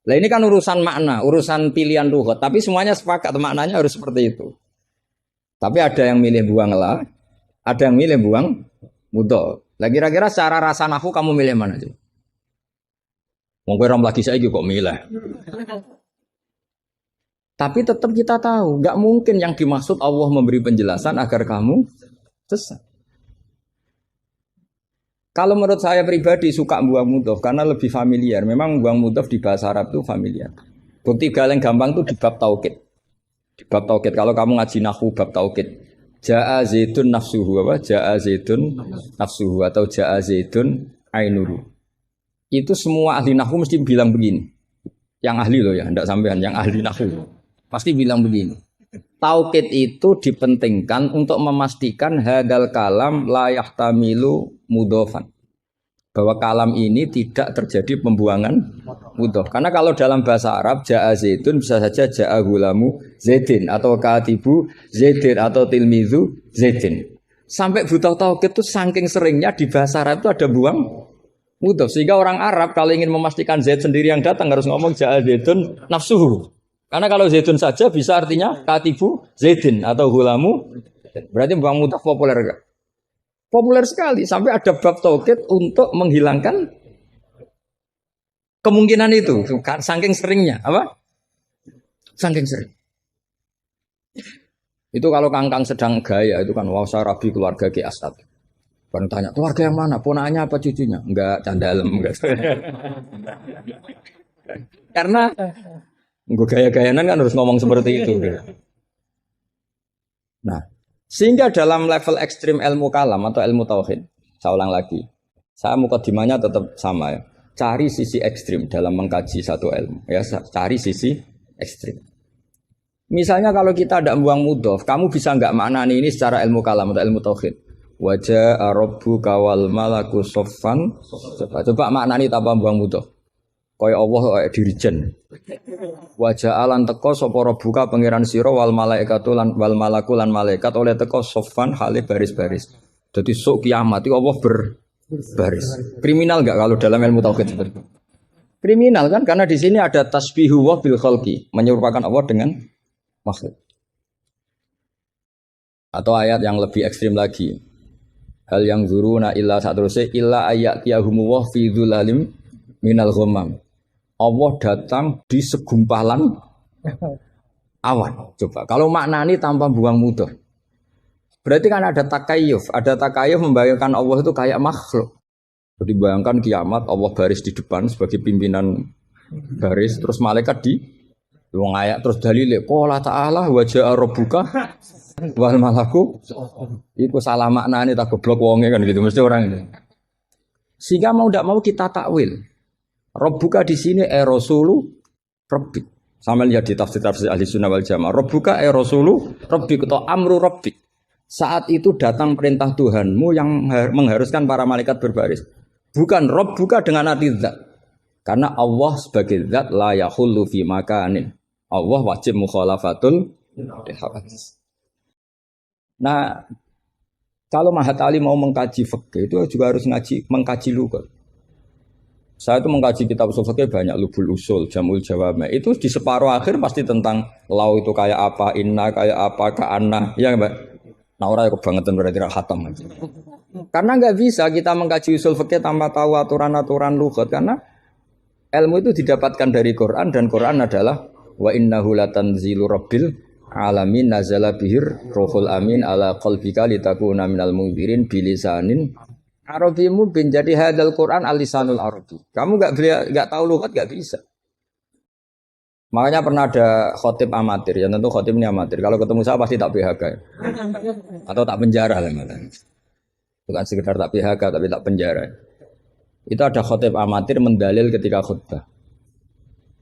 Nah ini kan urusan makna, urusan pilihan lughat, tapi semuanya sepakat maknanya harus seperti itu. Tapi ada yang milih buang la, ada yang milih buang mudhof. Lah kira-kira secara rasa nahwu kamu milih mana sih? Wong kowe rom lagi saiki kok milih. Tapi tetap kita tahu, nggak mungkin yang dimaksud Allah memberi penjelasan agar kamu sesat. Kalau menurut saya pribadi suka buang mudhof karena lebih familiar. Memang buang mudhof di bahasa Arab itu familiar. Bukti galeng gampang tuh di bab taukid. Di bab taukid kalau kamu ngaji nahwu bab taukid. Ja'a zaidun nafsuhu apa? Ja'a zaidun nafsuhu atau ja'a zaidun ainuru. Itu semua ahli nahwu mesti bilang begini. Yang ahli loh ya, enggak sampean yang ahli nahwu. Pasti bilang begini. Taukid itu dipentingkan untuk memastikan hadal kalam la yahtamilu mudhofan. Bahwa kalam ini tidak terjadi pembuangan mudhof. Karena kalau dalam bahasa Arab ja'a zaidun bisa saja ja'a gulamu zaidin atau katibu zaidin atau tilmizu zaidin. Sampai butuh taukid itu saking seringnya di bahasa Arab itu ada buang mudhof. Sehingga orang Arab kalau ingin memastikan zaid sendiri yang datang harus ngomong ja'a zaidun nafsuhu. Karena kalau zaidun saja bisa artinya katibu zaidin atau gulamu. Berarti buang mudhof populer enggak? Populer sekali sampai ada bab taukid untuk menghilangkan kemungkinan itu saking seringnya apa? Saking sering. Itu kalau kangkang sedang gaya itu kan wah rabi keluarga Ki Asad. Baru tanya keluarga yang mana? Ponakannya apa cucunya? Enggak candalem enggak. Karena gue gaya-gayanan kan harus ngomong seperti itu. Nah, sehingga dalam level ekstrim ilmu kalam atau ilmu tauhid, saya ulang lagi, saya mukadimahnya tetap sama ya. Cari sisi ekstrim dalam mengkaji satu ilmu, ya cari sisi ekstrim. Misalnya kalau kita tidak membuang mudhof, kamu bisa nggak maknani ini secara ilmu kalam atau ilmu tauhid. Wajah Arabu kawal malaku sofan. Coba maknani tanpa membuang mudhof. Kaya Allah kaya dirijen. Wajah alan teko sapa buka pangeran sira wal malaikatu lan wal malaku lan malaikat oleh teko sofan hale baris-baris. Jadi sok kiamat itu Allah berbaris. Kriminal enggak kalau dalam ilmu tauhid seperti itu? Kriminal kan karena di sini ada tasbihu wa bil khalqi, menyerupakan Allah dengan makhluk. Atau ayat yang lebih ekstrim lagi. Hal yang zuruna illa satruse illa ayatiyahumu wa fi dzulalim minal ghamam. Allah datang di segumpalan awan. Coba kalau maknani tanpa buang mudhof. Berarti kan ada takayuf. Ada takayuf membayangkan Allah itu kayak makhluk. Jadi bayangkan kiamat Allah baris di depan sebagai pimpinan baris. Terus malaikat di wong ayat terus dalile qala ta'ala wa ja'a rabbuka wal malaku. Iku salah maknane tak goblok wonge kan gitu mesti orang ini. Sehingga mau tidak mau kita takwil. Rabbuka di sini rasulu rabbik. Sama lihat di tafsir ahli sunnah wal jamaah. Rabbuka rasulu rabbik atau amru rabbik. Saat itu datang perintah Tuhanmu yang mengharuskan para malaikat berbaris. Bukan Rabbuka dengan arti zat. Karena Allah sebagai zat la yahullu fi makanin. Allah wajib mukhalafatul hawadits. Nah, kalau Mahat Ali mau mengkaji fikih itu juga harus mengkaji lughat. Saya itu mengkaji kitab usul fikih banyak, Lubul Usul, Jamul Jawami. Itu di separuh akhir pasti tentang lau itu kayak apa, inna kayak apa, ka'anna. Ya Mbak? Nah orang yang kebangetan berarti khatam. Karena nggak bisa kita mengkaji usul fikih tanpa tahu aturan-aturan lughat. Karena ilmu itu didapatkan dari Quran dan Quran adalah wa innahu latanzilu rabbil alamin nazala bihir ruhul amin ala qalbika litakuna minal munzirin bilisanin Arabimu bin jadi hadal Quran al-lisanul Arabi. Kamu enggak tahu lughat enggak bisa. Makanya pernah ada khotib amatir, ya tentu khotib ini amatir. Kalau ketemu saya pasti tak PHK. Atau tak penjara lah. Bukan sekedar tak PHK tapi tak penjara. Itu ada khotib amatir mendalil ketika khutbah.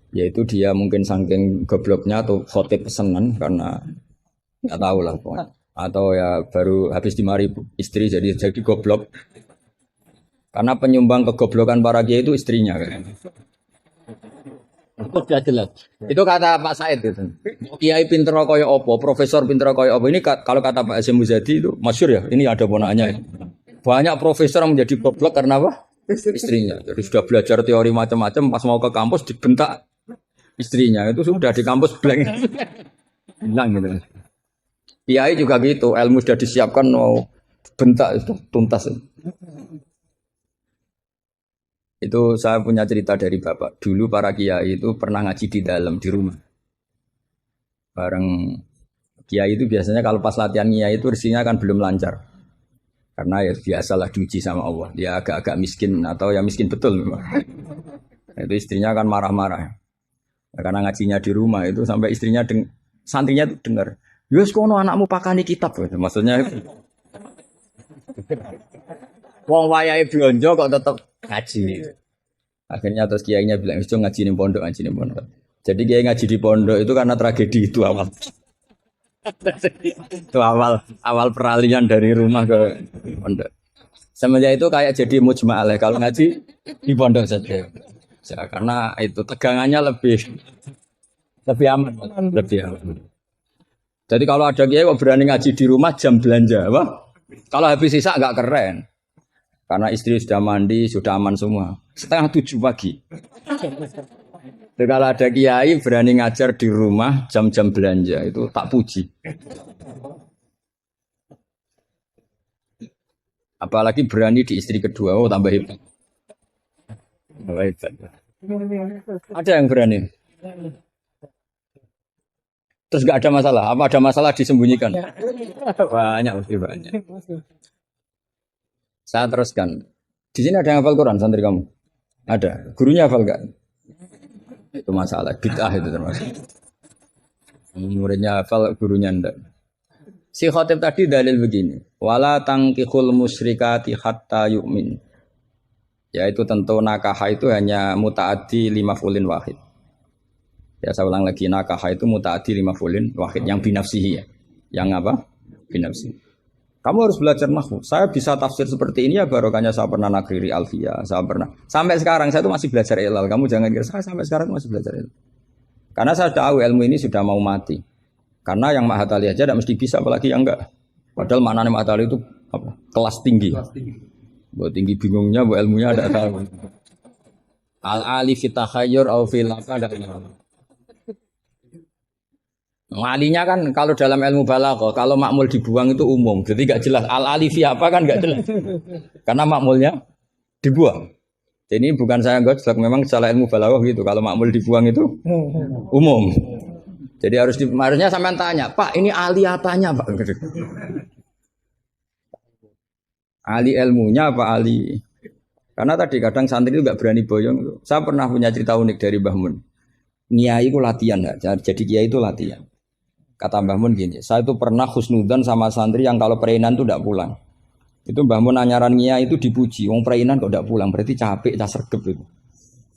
Yaitu dia mungkin saking gobloknya atau khotib pesenan karena enggak tahu lah pokoknya. Atau ya baru habis dimari istri jadi goblok. Karena penyumbang kegoblokan para kiai itu istrinya kan. Itu kata Pak Said gitu. Kiai pinter kaya apa, profesor pinter kaya apa. Ini kalau kata Pak Hasyim Muzadi itu masyhur ya. Ini ada ponaknya. Banyak profesor yang menjadi goblok karena apa? Istrinya. Jadi sudah belajar teori macam-macam pas mau ke kampus dibentak istrinya. Itu sudah di kampus blank. Hilang gitu. Kiai juga gitu, ilmu sudah disiapkan mau bentak itu tuntas. Itu saya punya cerita dari bapak. Dulu para kiai itu pernah ngaji di dalam di rumah. Bareng kiai itu biasanya kalau pas latihan kiai itu rezekinya kan belum lancar. Karena ya biasalah diuji sama Allah. Dia agak-agak miskin atau ya miskin betul memang. Itu istrinya kan marah-marah. Nah, karena ngajinya di rumah itu sampai istrinya santrinya itu dengar. Yus kono anakmu pakani kitab gitu. Maksudnya wong wayahe blonjo kok tetep ngaji. Akhirnya terus kiainya bilang, "Itu ngaji di pondok, ngaji di pondok." Jadi kiai ngaji di pondok itu karena tragedi itu awal. Itu awal peralihan dari rumah ke pondok. Semenjak itu kayak jadi mujma'alah kalau ngaji di pondok saja. Ya, karena itu tegangannya lebih aman, lebih aman. Jadi kalau ada kiai kok berani ngaji di rumah jam belanja, wah. Kalau habis sisa nggak keren. Karena istri sudah mandi, sudah aman semua. 6:30 pagi. Jadi kalau ada kiai berani ngajar di rumah jam-jam belanja itu tak puji. Apalagi berani di istri kedua, oh tambah hebat. Tambah hebat. Ada yang berani. Terus nggak ada masalah. Apa ada masalah disembunyikan? Banyak, mesti banyak. Saya teruskan. Di sini ada yang hafal Quran santri kamu? Ada. Gurunya hafal nggak? Itu masalah. Bid'ah itu termasuk. Muridnya hafal, gurunya enggak. Si khotib tadi dalil begini. Wala tangkihul musyrikati hatta yu'min. Yaitu tentu nakahah itu hanya muta'addi 5 fulin wahid. Ya saya ulang lagi, nakahah itu muta'addi 5 fulin wahid. Yang binafsihi ya. Yang apa? Binafsihi. Kamu harus belajar nahwu. Saya bisa tafsir seperti ini ya barokahnya saya pernah nakriri alfiyah, saya pernah. Sampai sekarang saya itu masih belajar ilal. Kamu jangan kira saya sampai sekarang masih belajar ilal. Karena saya tahu ilmu ini sudah mau mati. Karena yang Mahatali aja tidak mesti bisa, apalagi yang enggak. Padahal maknanya Mahatali itu apa? Kelas tinggi. Buat tinggi bingungnya, buat ilmunya ada tahu. Al-alif fitahayyur au fil apa ada. Alinya kan kalau dalam ilmu balaghah kalau makmul dibuang itu umum. Jadi enggak jelas al-alifi apa kan enggak jelas. Karena makmulnya dibuang. Jadi ini bukan saya gojlok, memang secara ilmu balaghah gitu. Kalau makmul dibuang itu umum. Jadi harusnya sampean tanya, "Pak, ini ali apanya, Pak?" Ali ilmunya apa ali? Karena tadi kadang santri itu enggak berani boyong. Saya pernah punya cerita unik dari Mbah Mun. Kiai itu latihan, jadi kiai itu latihan. Kata Mbah Mun gini, saya itu pernah husnudzon sama santri yang kalau pereinan itu tidak pulang. Itu Mbah Mun anyaran Kiai itu dipuji, wong pereinan kok tidak pulang, berarti capek, sergep itu.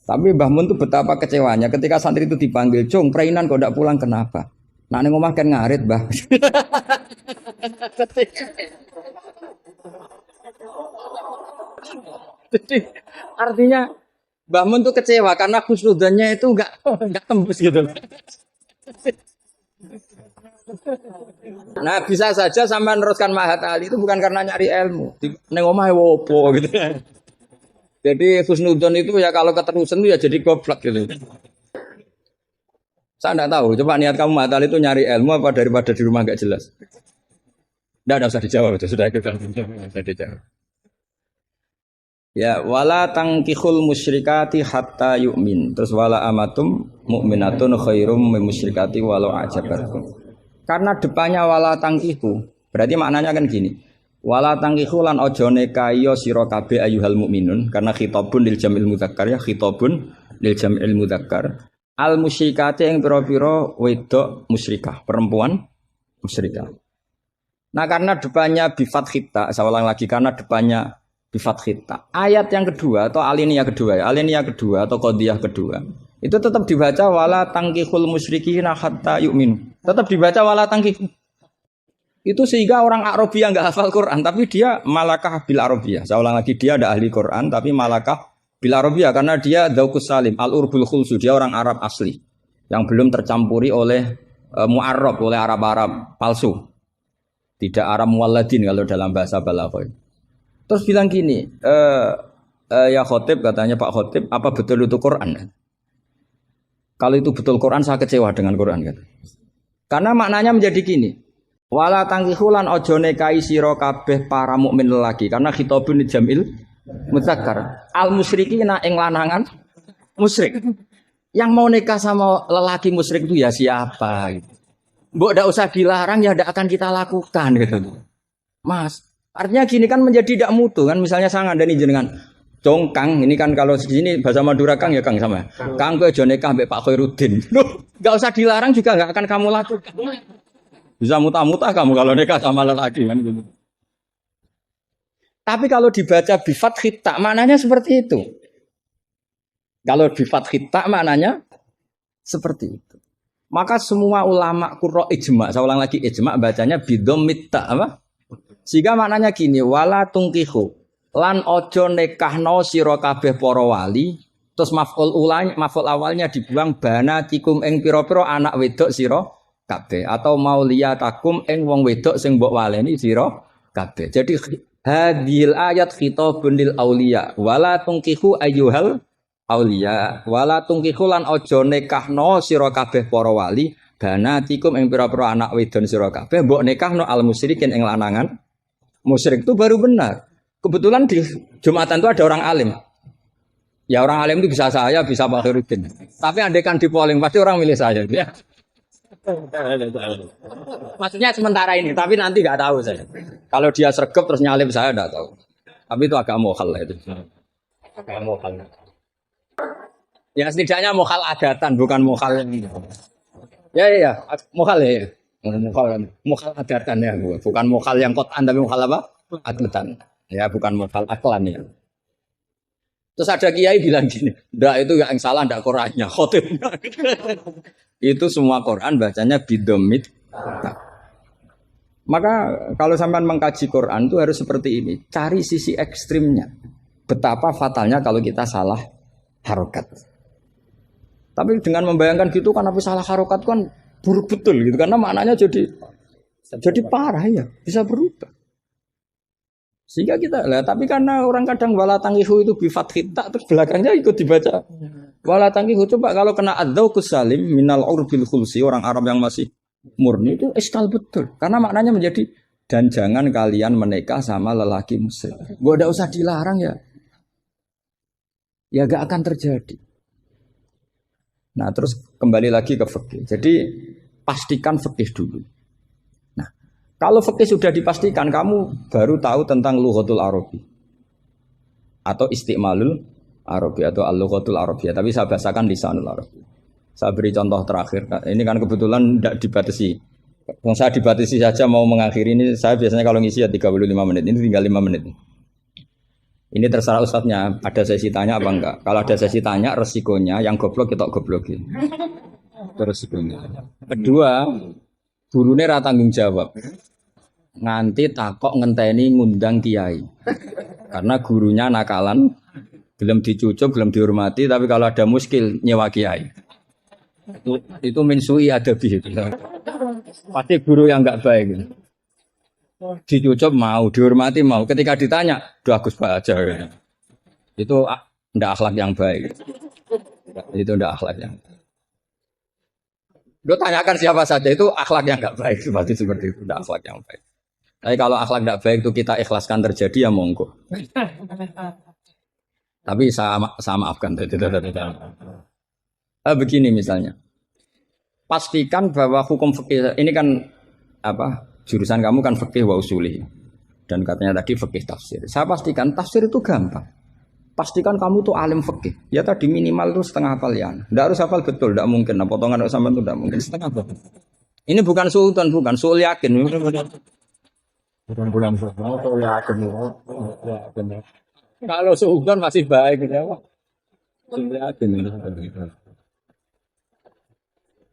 Tapi Mbah Mun itu betapa kecewanya ketika santri itu dipanggil, "Cung, pereinan kok tidak pulang, kenapa?" Nah, ning omah kan ngarit, Mbah. Jadi artinya Mbah Mun tuh kecewa karena husnudzonnya itu enggak tembus gitu. Nah, bisa saja sampai meneruskan Mahatali itu bukan karena nyari ilmu. Neng omah wopo gitu. Jadi husnudzon itu ya kalau keterusan itu ya jadi goblok gitu. Saya enggak tahu, coba niat kamu Mahatali itu nyari ilmu apa daripada di rumah enggak jelas. Enggak usah dijawab itu, sudah kita sudah dijawab. Ya, wala tangkihul musyrikati hatta yu'min. Terus wala amatum mu'minatun khairum min musyrikati walau ajabatkum. Karena depannya wala tangkihu, berarti maknanya kan gini. Wala tangkihu lan ojo nekayo sira kabeh ayyuhal mukminun, karena khitabun lil jam'il mudzakkar ya, khitabun lil jam'il mudzakkar. Al musyrikati yang pira-pira wedok musyrikah, perempuan musyrikah. Nah, karena depannya bi fathita, saya ulang lagi, karena depannya bi fathita. Ayat yang kedua atau alinea kedua ya, alinea kedua atau qadhiyah kedua. Itu tetap dibaca wala tangkihul musyrikina hatta yu'min. Tetap dibaca wala tangkihul. Itu sehingga orang Arabia enggak hafal Quran, tapi dia malakah bil Arabia. Saya ulang lagi, dia ada ahli Quran tapi malakah bil Arabia karena dia dzauqus salim, al-urbul khulsu, dia orang Arab asli yang belum tercampuri oleh mu'arrab, oleh Arab-Arab palsu. Tidak Arab muwalladin kalau dalam bahasa balaghah. Terus bilang gini, ya khotib, katanya Pak Khotib, apa betul itu Quran? Kalau itu betul Quran, saya kecewa dengan Quran. Kan? Karena maknanya menjadi gini. Wala tangkihulan ojo nekai siro kabeh para mukmin lelaki. Karena khitabun jamil mudzakkar. Al musyrikina ing lanangan musyrik. Yang mau nikah sama lelaki musyrik itu ya siapa? Gitu. Mbok ndak usah dilarang ya ndak akan kita lakukan gitu. Mas, artinya gini kan menjadi tidak mutu kan. Misalnya saya ngandani jenengan. Kang, ini kan kalau di sini bahasa Madura Kang ya Kang sama. Kang kowe aja nikah mbek Pak Khairuddin. Loh, enggak usah dilarang juga enggak akan kamu lakukan. Bisa muta-muta kamu kalau nikah sama lelaki kan gitu. Tapi kalau dibaca bifat khita maknanya seperti itu. Kalau bifat khita maknanya seperti itu. Maka semua ulama qurra ijma, saya ulang lagi ijma bacanya bidomit ta apa? Sehingga maknanya gini, wala tungkihu lan ojo nekahno sira kabeh para wali, terus maf'ul awalnya dibuang bana tikum ing pira-pira anak wedok sira kabeh atau mauliyatakum ing wong wedok sing mbok waleni sira kabeh. Jadi hadhil ayat khitabun lil auliya wala tungkihu ayyuhal auliya wala tungkihu lan ojo nekahno sira kabeh para wali bana tikum ing pira-pira anak wedon sira kabeh mbok nekahno al musyrikin ing lanangan musyrik. Itu baru benar. Kebetulan di Jumatan itu ada orang alim. Ya orang alim itu bisa saya, bisa Pak Khairuddin. Tapi andaikan di polling pasti orang milih saya. Ya. Maksudnya sementara ini, tapi nanti nggak tahu saya. Kalau dia sregep terus nyalip saya nggak tahu. Tapi itu agak mohal lah itu. Agak mohal. Ya setidaknya mohal adatan, bukan mohal yang ini. Ya, mohal ya. Mohal adatan ya, bukan mohal yang kotan tapi mohal apa? Adatan. Ya bukan modal aklan ya. Terus ada kiai bilang gini, ndak itu yang salah ndak Qur'annya, khotibnya. Itu semua Quran bacanya bidomit. Maka kalau sampean mengkaji Quran itu harus seperti ini, cari sisi ekstrimnya. Betapa fatalnya kalau kita salah harokat. Tapi dengan membayangkan gitu kan apa salah harokat kan buruk betul gitu karena maknanya jadi parah ya, bisa berubah. Sehingga kita lah, tapi karena orang kadang wala tangihu itu bifat khita terus belakangnya ikut dibaca wala tangihu. Coba kalau kena adzauqus salim minal urbil khulsi, orang Arab yang masih murni itu iskal betul karena maknanya menjadi dan jangan kalian menikah sama lelaki musyrik. Gua enggak usah dilarang ya gak akan terjadi. Nah terus kembali lagi ke fikih. Jadi pastikan fikih dulu. Kalau fikih sudah dipastikan, kamu baru tahu tentang lughatul Arabi atau istimalul Arabi atau al-lughatul Arabiyah. Tapi saya bahasakan lisanul Arabi. Saya beri contoh terakhir. Ini kan kebetulan tidak dibatasi. Yang saya dibatasi saja mau mengakhiri ini. Saya biasanya kalau ngisi ya 35 menit. Ini tinggal 5 menit. Ini terserah ustadznya. Ada sesi tanya apa enggak? Kalau ada sesi tanya, resikonya yang goblok kita goblokin. Itu resikonya. Kedua, gurunya ra tanggung jawab. Nganti takok ngenteni ngundang kiai. Karena gurunya nakalan, belum dicucuk, belum dihormati, tapi kalau ada muskil nyewa kiai. Itu minsui adabi itu. Pasti guru yang enggak baik. Dicucuk mau, dihormati mau. Ketika ditanya, "Duh Agus Pak aja." Itu enggak akhlak yang baik. Itu enggak akhlak yang baik. Lo tanyakan siapa saja itu akhlak yang enggak baik. Seperti itu, enggak akhlak yang baik. Tapi kalau akhlak tidak baik itu kita ikhlaskan terjadi ya monggo. Tapi saya maafkan. Begini misalnya, pastikan bahwa hukum fikih ini kan apa jurusan kamu kan fikih wa usuli dan katanya tadi fikih tafsir. Saya pastikan tafsir itu gampang. Pastikan kamu tuh alim fikih. Ya tadi minimal itu setengah hafal ya. Tidak harus hafal betul, tidak mungkin. Nah, potongan sampai itu tidak mungkin setengah hafal. Ini bukan sultan, bukan sul yakin. Bulan-bulan yakin. Kalau sultan masih baik ya. Sul yakin.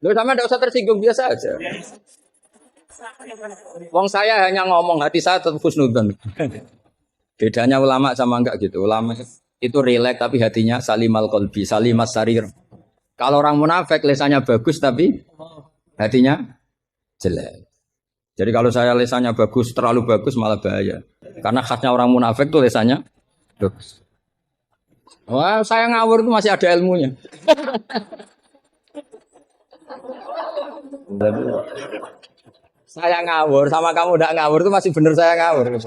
Loh sama tidak usah tersinggung biasa aja. Wong saya hanya ngomong hati saya tetap husnudzon. Bedanya ulama sama enggak gitu. Ulama itu rileks tapi hatinya salimal qalbi, salimas sarir. Kalau orang munafik lisannya bagus tapi hatinya jelek. Jadi kalau saya lisannya bagus, terlalu bagus malah bahaya. Karena khasnya orang munafik tuh lisannya bagus. Wah, saya ngawur itu masih ada ilmunya. Saya ngawur sama kamu udah ngawur itu masih bener saya ngawur.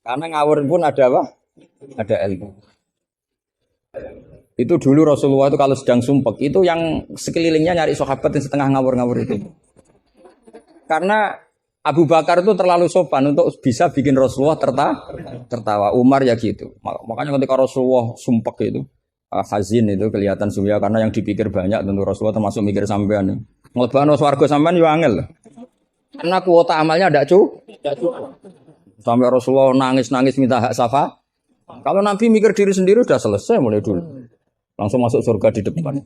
Karena ngawur pun ada apa? Ada ilmu. Itu dulu Rasulullah itu kalau sedang sumpek itu yang sekelilingnya nyari sahabat yang setengah ngawur-ngawur itu. Karena Abu Bakar itu terlalu sopan untuk bisa bikin Rasulullah tertawa. Umar ya gitu. Makanya ketika Rasulullah sumpek itu, hazin itu kelihatan suya karena yang dipikir banyak tentu Rasulullah termasuk mikir sampean. Ngelebano swarga sampean yo angel. Karena kuota amalnya ndak cukup. Sampai Rasulullah nangis-nangis minta hak syafaat. Kalau Nabi mikir diri sendiri udah selesai mulai dulu. Langsung masuk surga di depan.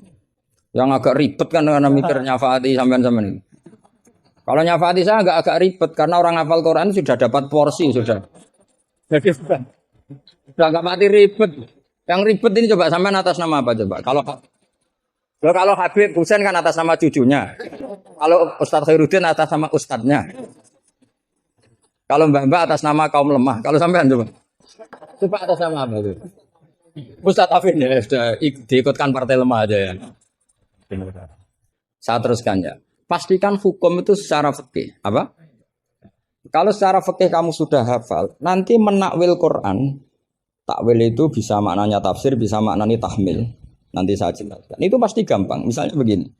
Yang agak ribet kan karena mikir nyafaati sampean-sampean ini. Kalau nyafaati saya agak ribet karena orang hafal Quran sudah dapat porsi sudah. Jadi sudah agak mati ribet. Yang ribet ini coba sampean atas nama apa coba? Kalau Habib Husain kan atas nama cucunya. Kalau Ustadz Khairuddin atas nama ustadznya. Kalau Mbak atas nama kaum lemah. Kalau sampean coba. Coba atas nama apa itu? Ustadz Afin ya sudah diikutkan partai lemah aja ya. Saya teruskan ya. Pastikan hukum itu secara fikih. Apa? Kalau secara fikih kamu sudah hafal, nanti menakwil Quran, takwil itu bisa maknanya tafsir, bisa maknanya tahmil. Nanti saya jelaskan. Itu pasti gampang. Misalnya begini.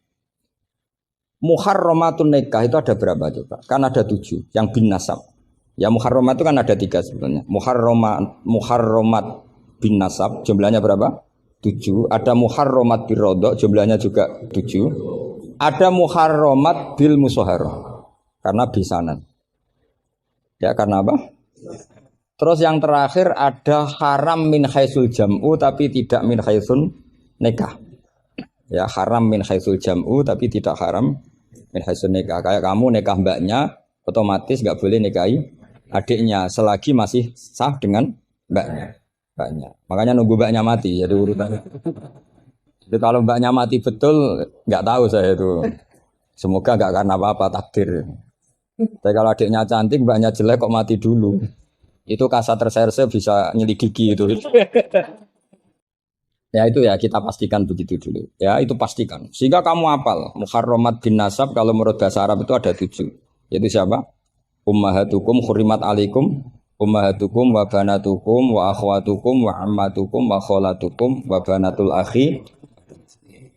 Muharramatun nikah itu ada berapa coba? Kan ada 7. Yang bin nasab. Ya muharramat itu kan ada 3 sebenarnya. Muharramat bin nasab jumlahnya berapa? 7. Ada muharramat birodok jumlahnya juga 7. Ada muharramat bil musoharoh karena bisanan. Ya karena apa? Terus yang terakhir ada haram min khaisul jam'u tapi tidak min khaisun nikah. Ya haram min khaisul jam'u tapi tidak haram min khaisun nikah. Kayak kamu nikah mbaknya otomatis nggak boleh nikahi adiknya selagi masih sah dengan mbaknya. Makanya nunggu mbaknya mati jadi urutannya. Jadi kalau mbaknya mati betul, nggak tahu saya itu. Semoga nggak karena apa-apa takdir. Tapi kalau adiknya cantik, mbaknya jelek kok mati dulu. Itu kasat reserse bisa nyelidiki itu. Ya itu ya kita pastikan begitu dulu. Ya itu pastikan. Sehingga kamu hafal. Muharramat bin nasab kalau menurut bahasa Arab itu ada 7. Yaitu siapa? Ummahatukum hurimat alaikum. Ummahatukum wa banatukum wa akhwatukum wa ammatukum wa kholatukum wa banatul akhi.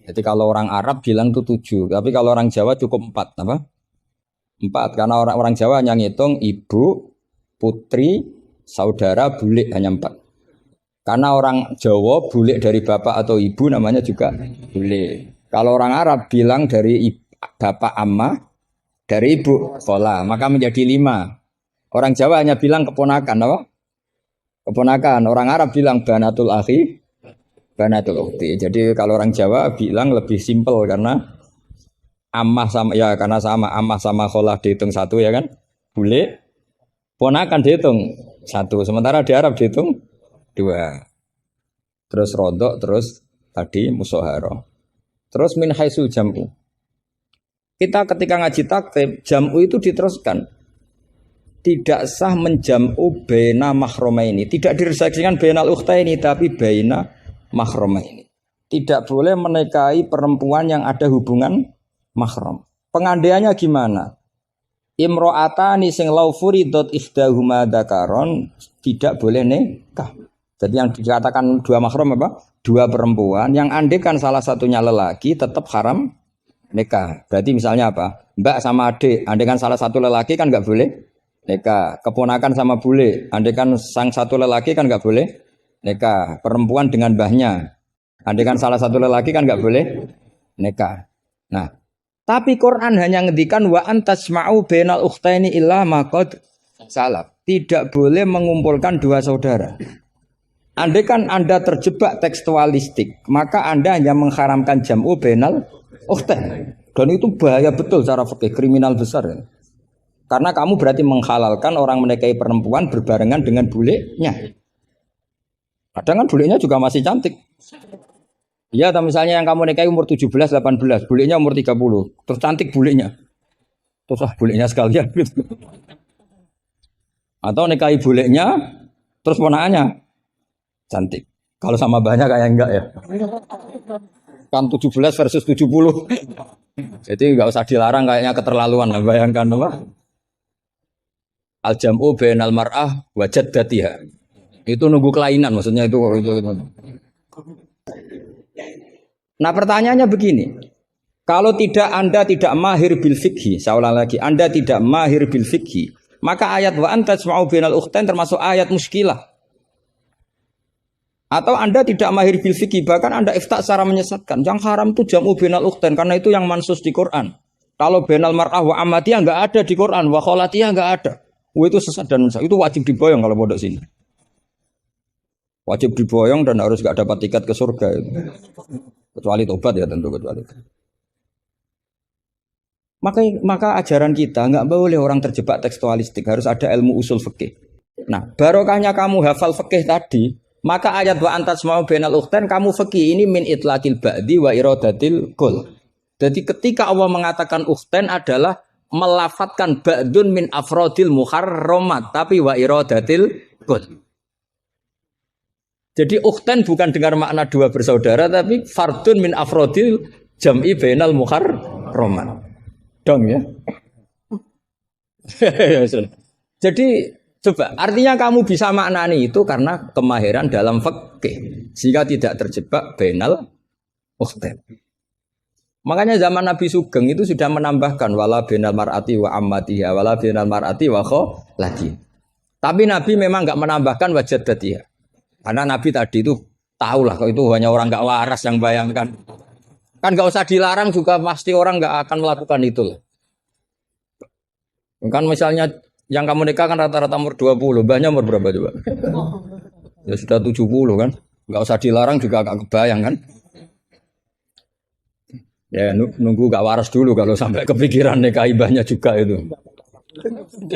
Jadi kalau orang Arab bilang itu 7, tapi kalau orang Jawa cukup 4, apa? 4, karena orang Jawa hanya ngitung ibu, putri, saudara, bule hanya 4. Karena orang Jawa bule dari bapak atau ibu namanya juga bule. Kalau orang Arab bilang dari bapak amma, dari ibu khola, maka menjadi 5. Orang Jawa hanya bilang keponakan, apa? Keponakan. Orang Arab bilang banatul akhi. Banatul ukhti. Jadi kalau orang Jawa bilang lebih simpel karena ammah sama ya karena sama ammah sama kholah dihitung 1 ya kan. Bule ponakan dihitung 1. Sementara di Arab dihitung 2. Terus rodok terus tadi musoharo. Terus min haisul jam'u. Kita ketika ngaji taktib jam'u itu diteruskan. Tidak sah menjam'u baina mahromaini. Tidak diresaksikan bainal ukhtaini tapi baina mahram ini. Tidak boleh menikahi perempuan yang ada hubungan mahram. Pengandaiannya gimana? Imro'atani sing lau furidot ikhdahuma dzakaron tidak boleh nikah. Jadi yang dikatakan 2 mahram apa? 2 perempuan yang andekan salah satunya lelaki tetap haram nikah. Berarti misalnya apa? Mbak sama adik, andekan salah satu lelaki kan enggak boleh nikah. Keponakan sama bule, andekan sang satu lelaki kan enggak boleh nikah. Perempuan dengan mbahnya, andaikan salah satu lelaki kan nggak boleh nikah. Nah, tapi Quran hanya ngendikan wa antasma'u bainal ukhtaini illa ma qad salaf. Tidak boleh mengumpulkan 2 saudara. Andaikan Anda terjebak tekstualistik, maka Anda hanya mengharamkan jam'u bainal ukhtain. Dan itu bahaya betul secara fikih, kriminal besar. Ya. Karena kamu berarti menghalalkan orang menikahi perempuan berbarengan dengan bulenya. Kadang kan bulenya juga masih cantik. Ya, atau misalnya yang kamu nikahi umur 17, 18, bulenya umur 30. Terus cantik bulenya. Terus bulenya sekalian gitu. Atau nikahi bulenya, terus ponakannya cantik. Kalau sama banyak kayak enggak ya. Kan 17 versus 70. Jadi enggak usah dilarang kayaknya keterlaluan lah. Bayangkan apa? Al-jam'u bainal mar'ah wa jaddatiha. Itu nunggu kelainan maksudnya itu. Nah pertanyaannya begini. Kalau tidak Anda tidak mahir bil fikhi, saya ulang lagi, Anda tidak mahir bil fikhi, maka ayat wa antasma'u bainal ukhtain termasuk ayat muskilah. Atau Anda tidak mahir bil fikhi, bahkan Anda ifta secara menyesatkan. Yang haram itu jam'u bainal ukhtain karena itu yang mansus di Quran. Kalau bainal mar'ah wa ammatiyah enggak ada di Quran, wa kholatiyah enggak ada. Itu sesat dan sesat. Itu wajib diboyong kalau pondok sini. Wajib diboyong dan harus enggak dapat tiket ke surga itu. Kecuali tobat ya tentu kecuali. Maka ajaran kita nggak boleh orang terjebak tekstualistik, harus ada ilmu usul fikih. Nah, barokahnya kamu hafal fikih tadi, maka ayat wa antasma'u bainal ukhtain kamu fikih ini min itlaqil ba'di wa iradatil kul. Jadi ketika Allah mengatakan ukhtain adalah melafatkan ba'dun min afrodil muharramat, tapi wa iradatil kul. Jadi ukhtain bukan dengar makna dua bersaudara, tapi fardun min afrodil jam'i bainal muharramat. Dong ya. Jadi coba artinya kamu bisa maknani itu karena kemahiran dalam fikih sehingga tidak terjebak bainal ukhtain. Makanya zaman Nabi Sugeng itu sudah menambahkan wala bainal mar'ati wa ammatiha wala bainal mar'ati wa kholati. Tapi Nabi memang enggak menambahkan wajaddatiha. Karena Nabi tadi itu tahulah kalau itu hanya orang enggak waras yang bayangkan. Kan nggak usah dilarang juga pasti orang nggak akan melakukan itu. Kan misalnya yang kamu nikah kan rata-rata umur 20, mbahnya umur berapa coba? Ya sudah 70 kan? Nggak usah dilarang juga agak kebayang kan? Ya nunggu nggak waras dulu kalau sampai kepikiran nikah ibahnya juga itu.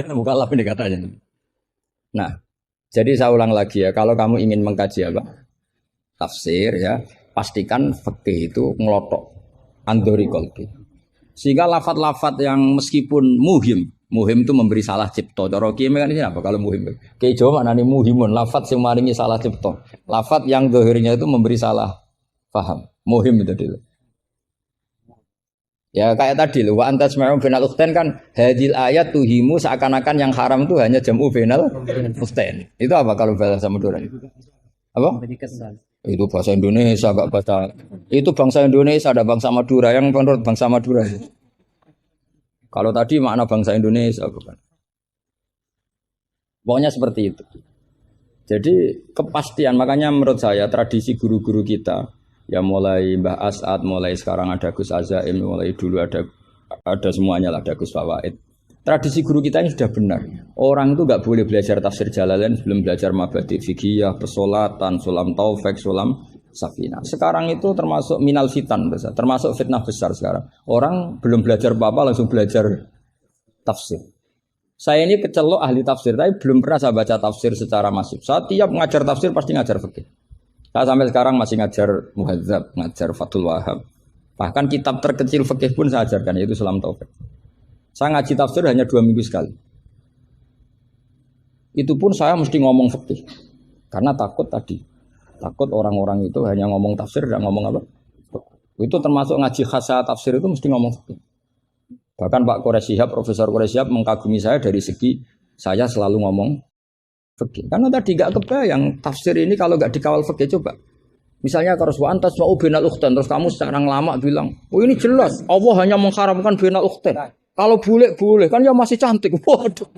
Mukallaf ini katanya. Nah, jadi saya ulang lagi ya, kalau kamu ingin mengkaji apa? Tafsir ya. Pastikan fikih itu ngelotok andori kolbi. Sehingga lafat-lafat yang meskipun muhim itu memberi salah cipta. Cara kiai mekanisme apa kalau muhim? Kiai Jawa maknane muhimun, lafat yang maringi salah cipta. Lafat yang zahirnya itu memberi salah paham. Muhim itu dulu. Ya kayak tadi loh, wa antasma'u bainal ukhtain kan hadil ayat tuhimu seakan-akan yang haram itu hanya jam'u bainal ukhtain. Itu apa kalau bahasa Madura? Apa? Itu bahasa Indonesia, enggak bahasa. Itu bangsa Indonesia, ada bangsa Madura yang menurut bangsa Madura. Kalau tadi makna bangsa Indonesia bukan. Pokoknya seperti itu. Jadi kepastian, makanya menurut saya tradisi guru-guru kita, ya mulai Mbah As'ad, mulai sekarang ada Gus Azaim, mulai dulu ada semuanya lah, ada Gus Fawaid. Tradisi guru kita ini sudah benar. Orang itu nggak boleh belajar tafsir Jalalain sebelum belajar mabadi fikih, pesolatan, sulam taufik, sulam safina. Sekarang itu termasuk minal fitan besar, termasuk fitnah besar sekarang. Orang belum belajar apa-apa langsung belajar tafsir. Saya ini kecelok ahli tafsir, tapi belum pernah saya baca tafsir secara masif. Saya tiap ngajar tafsir pasti ngajar fikih. Saya sampai sekarang masih ngajar Muhadzab, ngajar Fathul Wahab. Bahkan kitab terkecil fikih pun saya ajarkan, yaitu Sulam Taufik. Saya ngaji tafsir hanya 2 minggu sekali. Itu pun saya mesti ngomong fikih. Karena takut tadi. Takut orang-orang itu hanya ngomong tafsir, tidak ngomong apa. Itu termasuk ngaji khasa tafsir itu mesti ngomong fikih. Bahkan Pak Quraisyihab, Profesor Quraisyihab mengagumi saya dari segi saya selalu ngomong fikih. Karena tadi gak kebayang tafsir ini kalau gak dikawal fikih coba. Misalnya kalau antas mau bainal ukhtain terus kamu secara lama bilang, "Oh ini jelas Allah hanya mengharamkan bainal ukhtain." Kalau boleh kan ya masih cantik. Waduh.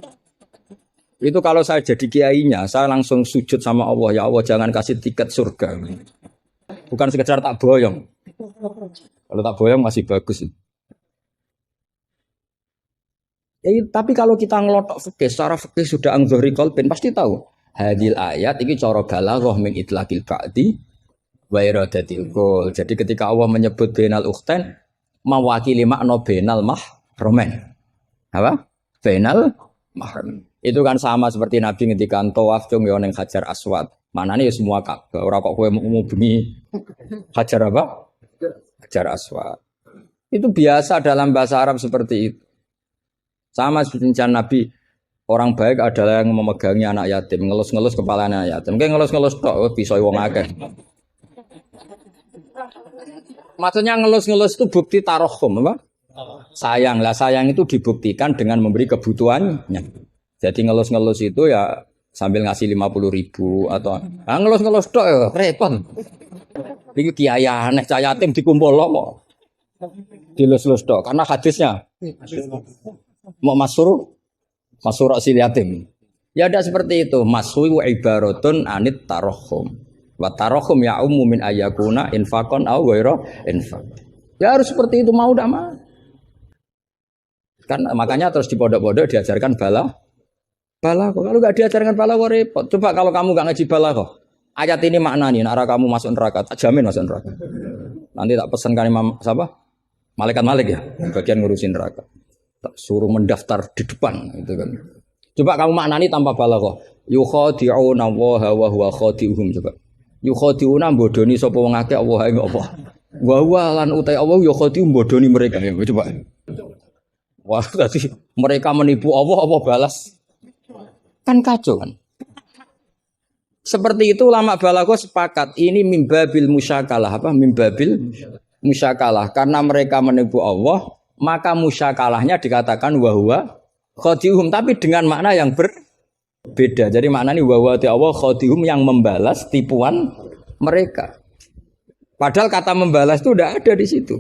Itu kalau saya jadi kiainya, saya langsung sujud sama Allah, ya Allah jangan kasih tiket surga. Bukan sekedar tak boyong. Kalau tak boyong masih bagus. Tapi kalau kita ngelotok fikih, secara fikih sudah angzori kolbin pasti tahu. Hadil ayat ini cara balaghah min itlaqil ba'di wa iradatil kul. Jadi ketika Allah menyebut bainal ukhtain mewakili makna bainal mahramin. Apa? Bainal mahram. Itu kan sama seperti Nabi ngendikan tawaf cung yo ning Hajar Aswad. Manane ya semua Ka'bah. Ora kok kowe mau bengi Hajar apa? Hajar Aswad. Itu biasa dalam bahasa Arab seperti itu. Sama seperti Nabi, orang baik adalah yang memegangi anak yatim, ngelus-ngelus kepala anak yatim. Kayak ngelus-ngelus tok bisa wong akeh. Maksudnya ngelus-ngelus itu bukti tarohum, apa? Sayang lah, sayang itu dibuktikan dengan memberi kebutuhannya. Jadi ngelus-ngelus itu ya sambil ngasih 50.000 atau ngelus-ngelus tok ya repot. Iki kiai aneh cah yatim dikumpul loh. Dilus-lus tok karena hadisnya mau masur sil yatim. Ya ada seperti itu. Masui wa ibaratun anit tarohum. Wa tarohum ya min ayakuna infakon au ghairu infak. Ya harus seperti itu mau tidak mau. Kan makanya terus di pondok-pondok diajarkan bala kok. Kalau nggak diajarkan bala kok repot. Coba kalau kamu nggak ngaji bala kok. Ayat ini maknanya arah kamu masuk neraka, tak jamin masuk neraka. Nanti tak pesankan imam siapa? Malaikat Malik ya, bagian ngurusin neraka. Tak suruh mendaftar di depan gitu kan. Coba kamu maknani tanpa balaghah. Yukhadi'una wa huwa khadi'uhum coba. Yukhadi'una bodoni sapa wong akeh Allah ing apa. Wa huwa lan utai Allah ya khadi'um bodoni mereka ya coba. Wah, tadi mereka menipu Allah apa balas? Kan kacau kan. Seperti itu ulama balaghah sepakat ini mimbabil musyakalah apa mimbabil musyakalah karena mereka menipu Allah maka musyakalahnya dikatakan wahwa khadihum tapi dengan makna yang berbeda. Jadi maknanya wahwa Allah khadihum yang membalas tipuan mereka. Padahal kata membalas itu tidak ada di situ.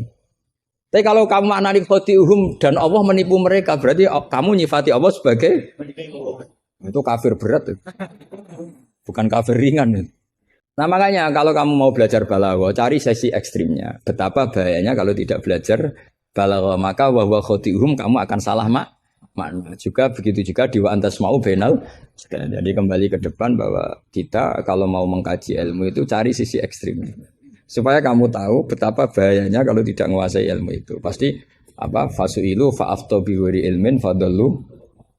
Tapi kalau kamu maknani khadihum dan Allah menipu mereka berarti kamu nyifati Allah sebagai itu kafir berat. Bukan kafir ringan. Nah makanya kalau kamu mau belajar balaghah, cari sesi ekstrimnya. Betapa bahayanya kalau tidak belajar balaghah, maka wahwa khadihum kamu akan salah makna. Juga begitu juga di wa antas mau benal. Jadi kembali ke depan bahwa kita kalau mau mengkaji ilmu itu cari sisi ekstrimnya. Supaya kamu tahu betapa bahayanya kalau tidak menguasai ilmu itu. Pasti apa fasuilu fa'afto biwiri ilmin fadallu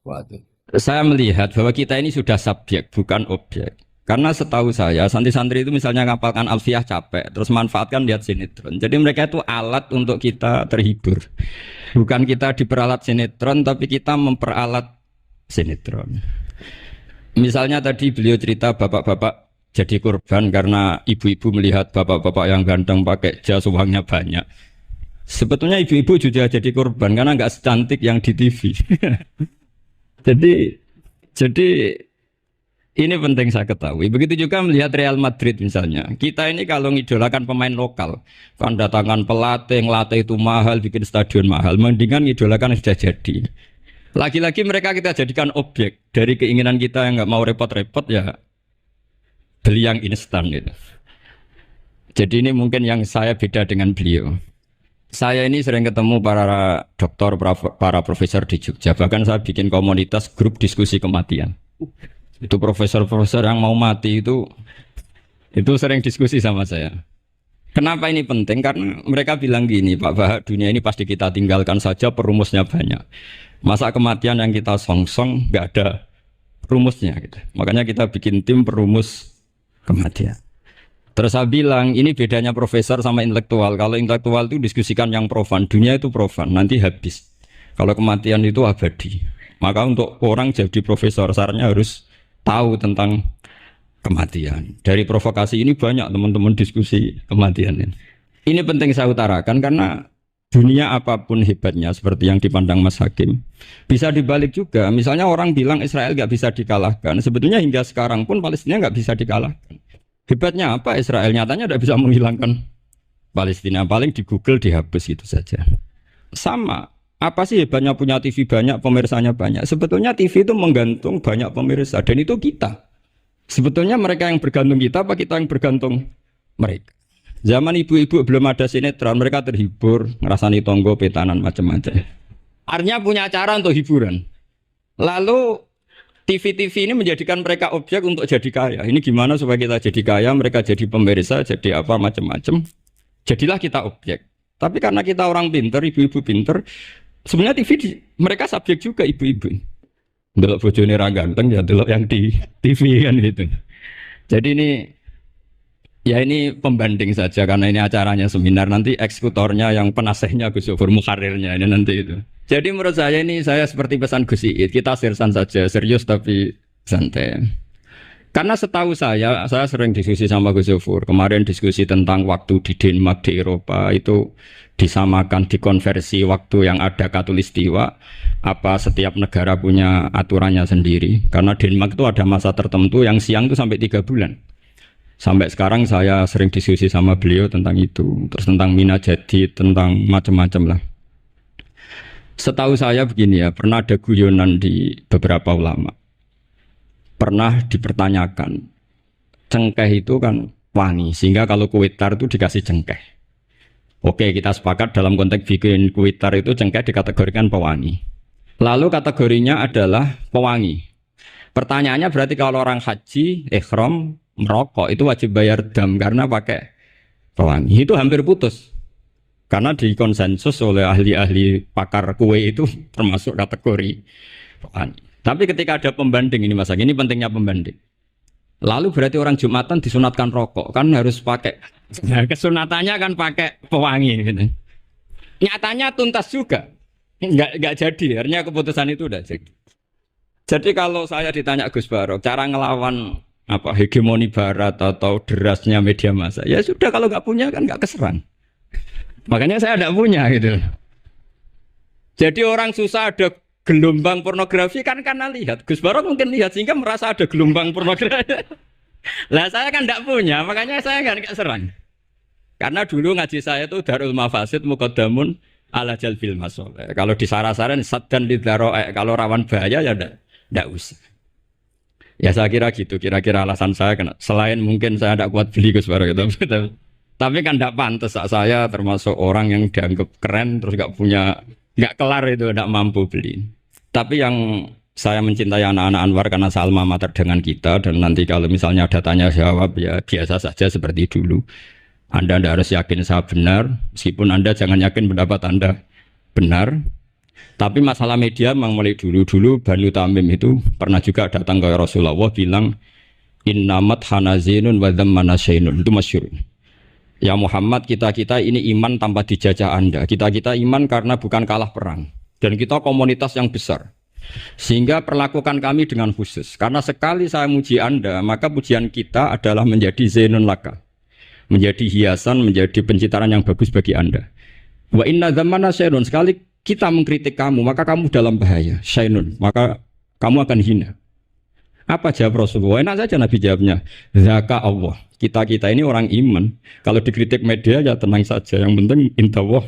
waduh. Saya melihat bahwa kita ini sudah subjek, bukan objek. Karena setahu saya, santri-santri itu misalnya ngapalkan alfiah capek, terus manfaatkan lihat sinetron. Jadi mereka itu alat untuk kita terhibur. Bukan kita diperalat sinetron, tapi kita memperalat sinetron. Misalnya tadi beliau cerita bapak-bapak jadi korban karena ibu-ibu melihat bapak-bapak yang ganteng pakai jas uangnya banyak. Sebetulnya ibu-ibu juga jadi korban karena nggak secantik yang di TV. Jadi ini penting saya ketahui. Begitu juga melihat Real Madrid misalnya. Kita ini kalau ngidolakan pemain lokal, kan datangkan pelatih, ngelatih itu mahal, bikin stadion mahal. Mendingan ngidolakan yang sudah jadi. Lagi-lagi mereka kita jadikan objek dari keinginan kita yang nggak mau repot-repot ya beli yang instan gitu. Jadi ini mungkin yang saya beda dengan beliau. Saya ini sering ketemu para dokter, para profesor di Jogja. Bahkan saya bikin komunitas grup diskusi kematian. Itu profesor-profesor yang mau mati itu sering diskusi sama saya. Kenapa ini penting? Karena mereka bilang gini, Pak Bahak, dunia ini pasti kita tinggalkan saja, perumusnya banyak. Masa kematian yang kita songsong nggak ada rumusnya gitu. Makanya kita bikin tim perumus kematian. Terus saya bilang, ini bedanya profesor sama intelektual. Kalau intelektual itu diskusikan yang profan, dunia itu profan, nanti habis. Kalau kematian itu abadi. Maka untuk orang jadi profesor, sarannya harus tahu tentang kematian. Dari provokasi ini banyak teman-teman diskusi kematian ini. Ini penting saya utarakan karena dunia apapun hebatnya, seperti yang dipandang Mas Hakim, bisa dibalik juga. Misalnya orang bilang Israel nggak bisa dikalahkan. Sebetulnya hingga sekarang pun Palestina nggak bisa dikalahkan. Hebatnya apa? Israel nyatanya tidak bisa menghilangkan Palestina. Paling di Google dihapus gitu saja. Sama. Apa sih hebatnya punya TV banyak, pemirsanya banyak? Sebetulnya TV itu menggantung banyak pemirsa. Dan itu kita. Sebetulnya mereka yang bergantung kita, apa kita yang bergantung mereka? Zaman ibu-ibu belum ada sinetron, mereka terhibur, ngerasani tonggo, petanan, macam-macam. Artinya punya cara untuk hiburan. Lalu TV-TV ini menjadikan mereka objek untuk jadi kaya. Ini gimana supaya kita jadi kaya, mereka jadi pemirsa, jadi apa macam-macam. Jadilah kita objek. Tapi karena kita orang pinter, ibu-ibu pinter, sebenarnya TV mereka subjek juga ibu-ibu. Delok bojone ra ganteng ya delok yang di TV kan gitu. Jadi ini pembanding saja karena ini acaranya seminar, nanti eksekutornya yang penasehnya Gus Yofur mukarirnya ini nanti itu. Jadi menurut saya ini saya seperti pesan Gus Iid, kita sersan saja, serius tapi santai. Karena setahu saya sering diskusi sama Gus Yofur. Kemarin diskusi tentang waktu di Denmark di Eropa itu disamakan, dikonversi waktu yang ada Katulistiwa. Apa setiap negara punya aturannya sendiri? Karena Denmark itu ada masa tertentu yang siang itu sampai 3 bulan. Sampai sekarang saya sering diskusi sama beliau tentang itu, terus tentang mina jadi, tentang macam-macam lah. Setahu saya begini ya, pernah ada guyonan di beberapa ulama. Pernah dipertanyakan, cengkeh itu kan wangi, sehingga kalau kue tar itu dikasih cengkeh. Oke, kita sepakat dalam konteks bikin kue tar itu cengkeh dikategorikan pewangi. Lalu kategorinya adalah pewangi. Pertanyaannya berarti kalau orang haji, ikhram, merokok itu wajib bayar dam karena pakai pewangi. Itu hampir putus. Karena dikonsensus oleh ahli-ahli pakar kue itu termasuk kategori pewangi. Tapi ketika ada pembanding ini Mas, ini pentingnya pembanding. Lalu berarti orang Jumatan disunatkan rokok, kan harus pakai. Nah, kesunatannya kan pakai pewangi gitu. Nyatanya tuntas juga. Enggak jadi, artinya keputusan itu udah jadi. Jadi kalau saya ditanya Gus Barok, cara ngelawan apa hegemoni barat atau derasnya media massa, ya sudah kalau nggak punya kan nggak keserang. Makanya saya tidak punya gitu. Jadi orang susah ada gelombang pornografi kan karena lihat. Gus Barok mungkin lihat sehingga merasa ada gelombang pornografi. Lah saya kan tidak punya, makanya saya nggak serang. Karena dulu ngaji saya itu Darul Mafasid Muqaddamun ala Jalbil Masoleh. Kalau disara-saran saddan lidharo'e, kalau rawan bahaya ya tidak usah. Ya saya kira gitu, kira-kira alasan saya kena. Selain mungkin saya tidak kuat beli Gus Barok gitu. Tapi kan tidak pantas, saya termasuk orang yang dianggap keren terus nggak kelar itu, tidak mampu beli. Tapi yang saya mencintai anak-anak Anwar karena salma mater dengan kita, dan nanti kalau misalnya ada tanya jawab ya biasa saja seperti dulu. Anda tidak harus yakin saya benar, meskipun Anda jangan yakin pendapat Anda benar. Tapi masalah media memang mulai dulu Banu Tamim itu pernah juga datang ke Rasulullah bilang innamat hanazinun wa dhammana syainun, itu masyhur. Ya Muhammad, kita ini iman tanpa dijajah Anda. Kita iman karena bukan kalah perang. Dan kita komunitas yang besar. Sehingga perlakukan kami dengan khusus. Karena sekali saya muji Anda, maka pujian kita adalah menjadi zainun laka. Menjadi hiasan, menjadi pencitraan yang bagus bagi Anda. Wa inna dhammana syainun, sekali kita mengkritik kamu, maka kamu dalam bahaya. Syainun, maka kamu akan hina. Apa jawab Rasulullah? Enak saja Nabi jawabnya. Zaka Allah. Kita ini orang iman. Kalau dikritik media ya tenang saja. Yang penting intawah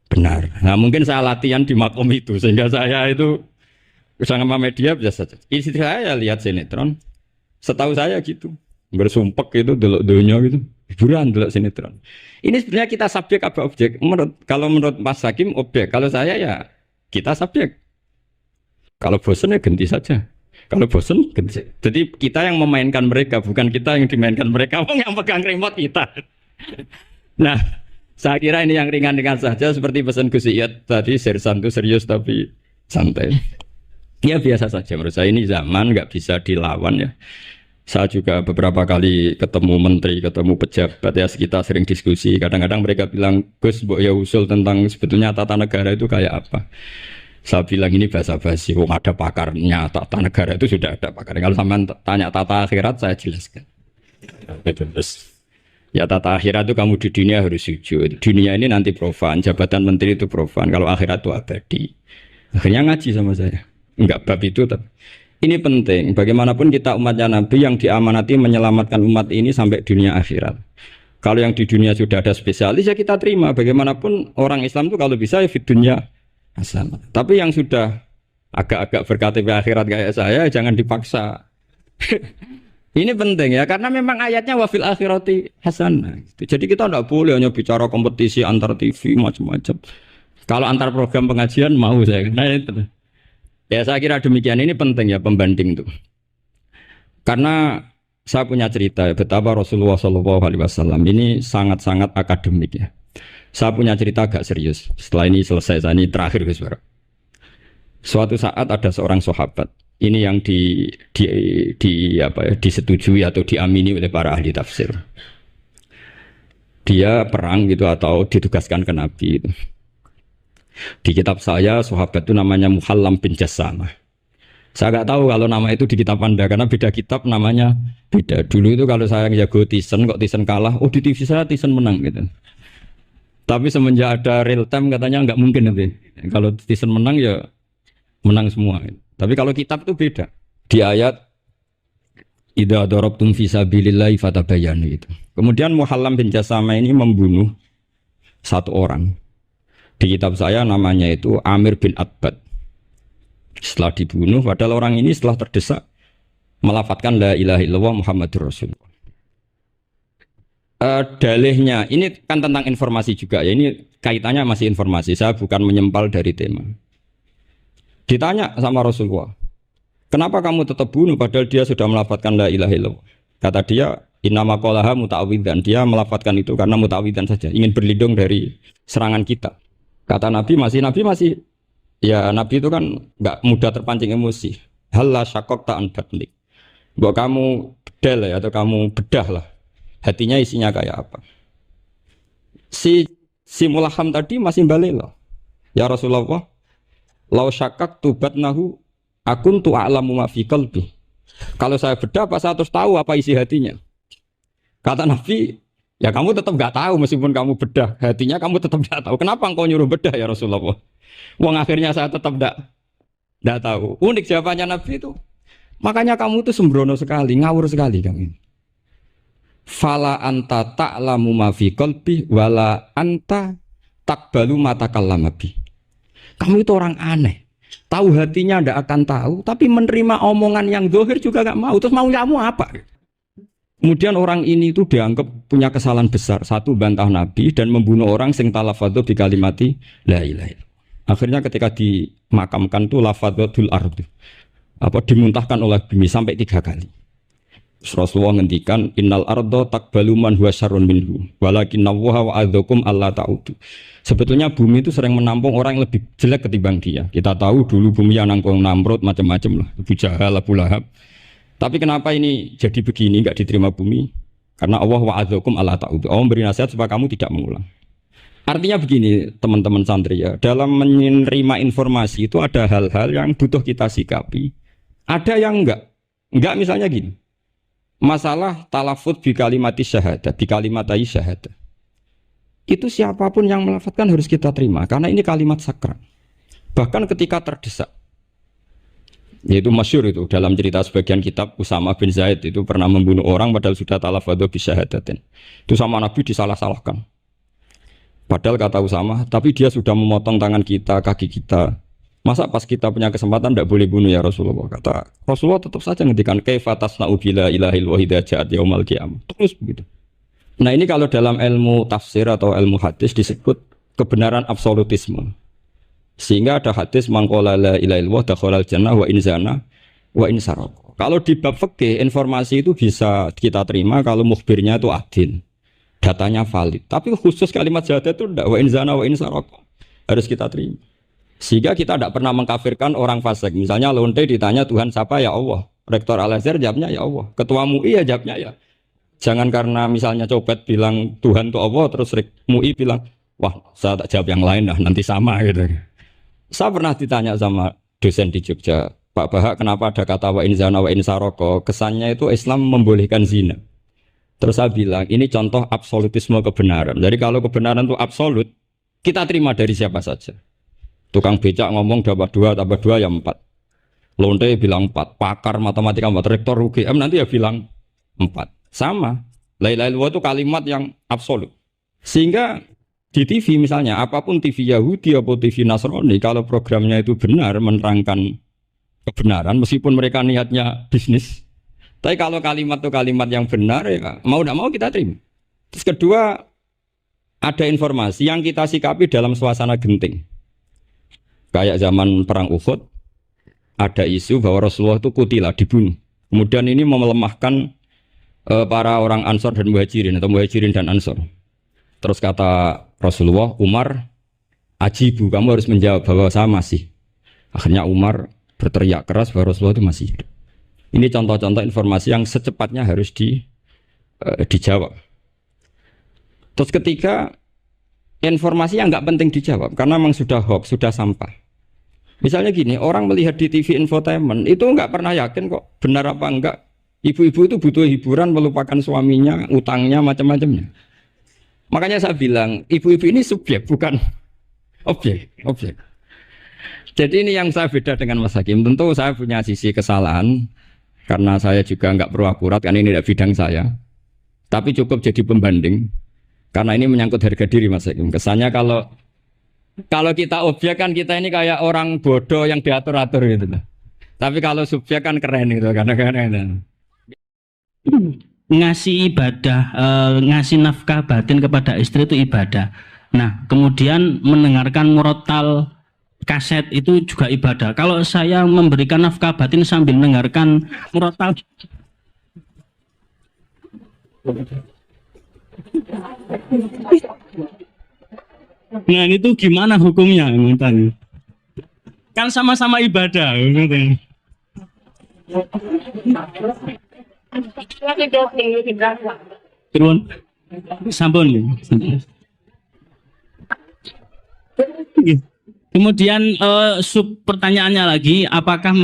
benar. Nah mungkin saya latihan di makom itu sehingga saya itu sama media biasa saja. Istri saya lihat sinetron. Setahu saya gitu. Bersumpek itu delok dunia gitu. Hiburan delok sinetron. Ini sebenarnya kita subjek apa objek? Kalau menurut Mas Hakim objek. Kalau saya ya kita subjek. Kalau bosan ya ganti saja. Kalau bosan, jadi kita yang memainkan mereka, bukan kita yang dimainkan mereka. Yang pegang remote kita. Nah, saya kira ini yang ringan-ringan saja, seperti pesan Gus Iyad tadi, sersan itu serius tapi santai. Ya biasa saja menurut saya, ini zaman nggak bisa dilawan ya. Saya juga beberapa kali ketemu menteri, ketemu pejabat ya, kita sering diskusi. Kadang-kadang mereka bilang, Gus, mbok ya usul tentang sebetulnya tata negara itu kayak apa. Saya bilang ini basa-basi, ada pakarnya, tata negara itu sudah ada pakar. Kalau sampean tanya tata akhirat, saya jelaskan. Ya tata akhirat itu kamu di dunia harus sujud. Dunia ini nanti profan, jabatan menteri itu profan. Kalau akhirat itu abadi. Akhirnya ngaji sama saya. Enggak bab itu, tapi ini penting. Bagaimanapun kita umatnya Nabi yang diamanati menyelamatkan umat ini sampai dunia akhirat. Kalau yang di dunia sudah ada spesialis ya kita terima. Bagaimanapun orang Islam itu kalau bisa ya di dunia hasanah. Tapi yang sudah agak-agak berKTP akhirat kayak saya jangan dipaksa. Ini penting ya karena memang ayatnya wafil akhirati hasanah. Jadi kita tidak boleh hanya bicara kompetisi antar TV macam-macam. Kalau antar program pengajian mau saya. Nah, itu. Ya saya kira demikian, ini penting ya pembanding itu. Karena saya punya cerita ya, betapa Rasulullah SAW ini sangat-sangat akademik ya. Saya punya cerita agak serius. Setelah ini selesai, saya ini terakhir Gus Barok. Suatu saat ada seorang sahabat. Ini yang disetujui atau diamini oleh para ahli tafsir. Dia perang gitu atau ditugaskan ke Nabi. Gitu. Di kitab saya, sahabat itu namanya Muhallam bin Jassamah. Saya nggak tahu kalau nama itu di kitab Anda karena beda kitab namanya beda. Dulu itu kalau saya jago Tyson, kok Tyson kalah, oh di TV saya Tyson menang gitu. Tapi semenjak ada real time katanya nggak mungkin nanti. Kalau Tyson menang ya menang semua. Tapi kalau kitab itu beda. Di ayat Idza darabtum fi sabilillahi fatabayyanu itu. Kemudian Muhallam bin Jasama ini membunuh satu orang. Di kitab saya namanya itu Amir bin Atbad. Setelah dibunuh, padahal orang ini setelah terdesak melafadzkan la ilaha illallah Muhammadur Rasulullah. Dalihnya ini kan tentang informasi juga ya, ini kaitannya masih informasi, saya bukan menyempal dari tema. Ditanya sama Rasulullah, kenapa kamu tetap bunuh padahal dia sudah melafadzkan la ilaha illallah? Kata dia, innama qalaha muta'awwidzan, dia melafadzkan itu karena muta'awwidzan saja, ingin berlindung dari serangan kita. Kata Nabi masih ya Nabi itu kan nggak mudah terpancing emosi. Halla syaqaqta an batnik. Bahwa kamu bedal ya, atau kamu bedah lah. Hatinya isinya kayak apa? Si Mulaham tadi masih balik loh. Ya Rasulullah, lau syaqaqtu batnahu akuntu a'lamu ma fi qalbi. Kalau saya bedah, apa saya terus tahu apa isi hatinya? Kata Nabi, ya kamu tetap nggak tahu meskipun kamu bedah hatinya, kamu tetap nggak tahu. Kenapa engkau nyuruh bedah ya Rasulullah? Wong akhirnya saya tetap nggak tahu. Unik jawabannya Nabi itu. Makanya kamu itu sembrono sekali, ngawur sekali kamu. Fala anta ta'lamu ma fi qalbi wala anta taqbalu ma takallama bi. Kamu itu orang aneh. Tahu hatinya ndak akan tahu, tapi menerima omongan yang zahir juga nggak mau. Terus mau kamu apa? Kemudian orang ini itu dianggap punya kesalahan besar. Satu, bantah Nabi dan membunuh orang sing talafadhu bi kalimati la ilaha illallah. Akhirnya ketika dimakamkan itu lafadzatul ardh. Dimuntahkan oleh bumi sampai 3 kali. Rasulullah ngendikan innal ardo taqbalu man huwa syarrun minhu walakinnallaha wa'adzakum alla ta'udu. Sebetulnya bumi itu sering menampung orang yang lebih jelek ketimbang dia. Kita tahu dulu bumi yang nangkung Namrud macam-macam lah, Abu Jahal, Abu Lahab. Tapi kenapa ini jadi begini, enggak diterima bumi? Karena Allah wa'adzakum alla ta'udu. Allah memberi nasihat supaya kamu tidak mengulang. Artinya begini teman-teman santri ya, dalam menerima informasi itu ada hal-hal yang butuh kita sikapi. Ada yang enggak misalnya gini. Masalah talafut bi kalimati syahadah, bi kalimatai syahadah. Itu siapapun yang melafadzkan harus kita terima karena ini kalimat sakral. Bahkan ketika terdesak. Yaitu masyhur itu dalam cerita sebagian kitab Usama bin Zaid itu pernah membunuh orang padahal sudah talafadhu bi syahadatin. Itu sama Nabi disalah-salahkan. Padahal kata Usama, tapi dia sudah memotong tangan kita, kaki kita. Masa pas kita punya kesempatan tidak boleh bunuh ya Rasulullah? Kata Rasulullah tetap saja ngendikan kaifa tasna'u bila ilahil wahida ja'at yaumal qiyamah. Terus begitu. Nah ini kalau dalam ilmu tafsir atau ilmu hadis disebut kebenaran absolutisme. Sehingga ada hadis mangqala la ilaha illallah dakhalal jannah wa in zana wa in saraq. Kalau di bab fikih informasi itu bisa kita terima kalau mukhbirnya itu adil. Datanya valid. Tapi khusus kalimat syahadat itu tidak, wa in zana wa in saraq. Harus kita terima. Sehingga kita tidak pernah mengkafirkan orang fasik. Misalnya lonte ditanya Tuhan siapa ya Allah. Rektor Al-Azhar jawabnya ya Allah. Ketua MUI ya jawabnya ya. Jangan karena misalnya copet bilang Tuhan itu Allah terus MUI bilang wah saya tak jawab yang lain lah nanti sama gitu. Saya pernah ditanya sama dosen di Jogja, Pak Bahak kenapa ada kata wa in zana wa in saroko? Kesannya itu Islam membolehkan zina. Terus saya bilang ini contoh absolutisme kebenaran. Jadi kalau kebenaran itu absolut kita terima dari siapa saja. Tukang becak ngomong dapat 2 tambah 2 ya 4. Lonte bilang 4. Pakar matematika 4. Rektor UGM nanti ya bilang 4. Sama. La ilaha illallah itu kalimat yang absolut. Sehingga di TV misalnya, apapun TV Yahudi atau TV Nasrani, kalau programnya itu benar menerangkan kebenaran, meskipun mereka niatnya bisnis. Tapi kalau kalimat itu kalimat yang benar, ya mau tidak mau kita terima. Terus kedua, ada informasi yang kita sikapi dalam suasana genting. Kayak zaman perang Uhud, ada isu bahwa Rasulullah itu kutilah, dibunuh. Kemudian ini melemahkan para orang Ansor dan Muhajirin, atau Muhajirin dan Ansor. Terus kata Rasulullah, Umar, ajibu, kamu harus menjawab bahwa saya masih. Akhirnya Umar berteriak keras bahwa Rasulullah itu masih hidup. Ini contoh-contoh informasi yang secepatnya harus dijawab. Terus ketika informasi yang nggak penting dijawab karena memang sudah hoax, sudah sampah. Misalnya gini, orang melihat di TV infotainment itu nggak pernah yakin kok benar apa enggak. Ibu-ibu itu butuh hiburan, melupakan suaminya, utangnya, macam-macamnya. Makanya saya bilang, ibu-ibu ini subjek, bukan objek. Jadi ini yang saya beda dengan Mas Hakim. Tentu saya punya sisi kesalahan karena saya juga nggak perlu akurat, karena ini tidak bidang saya. Tapi cukup jadi pembanding, karena ini menyangkut harga diri Mas Hakim. Kesannya kalau kita objek kan kita ini kayak orang bodoh yang diatur-atur gitu loh. Tapi kalau subjek kan keren gitu, karena keren. Ngasih ibadah, ngasih nafkah batin kepada istri itu ibadah. Nah, kemudian mendengarkan murotal kaset itu juga ibadah. Kalau saya memberikan nafkah batin sambil mendengarkan murotal, nah itu gimana hukumnya? Kan sama-sama ibadah. Turun, sampun. Kemudian sub pertanyaannya lagi, apakah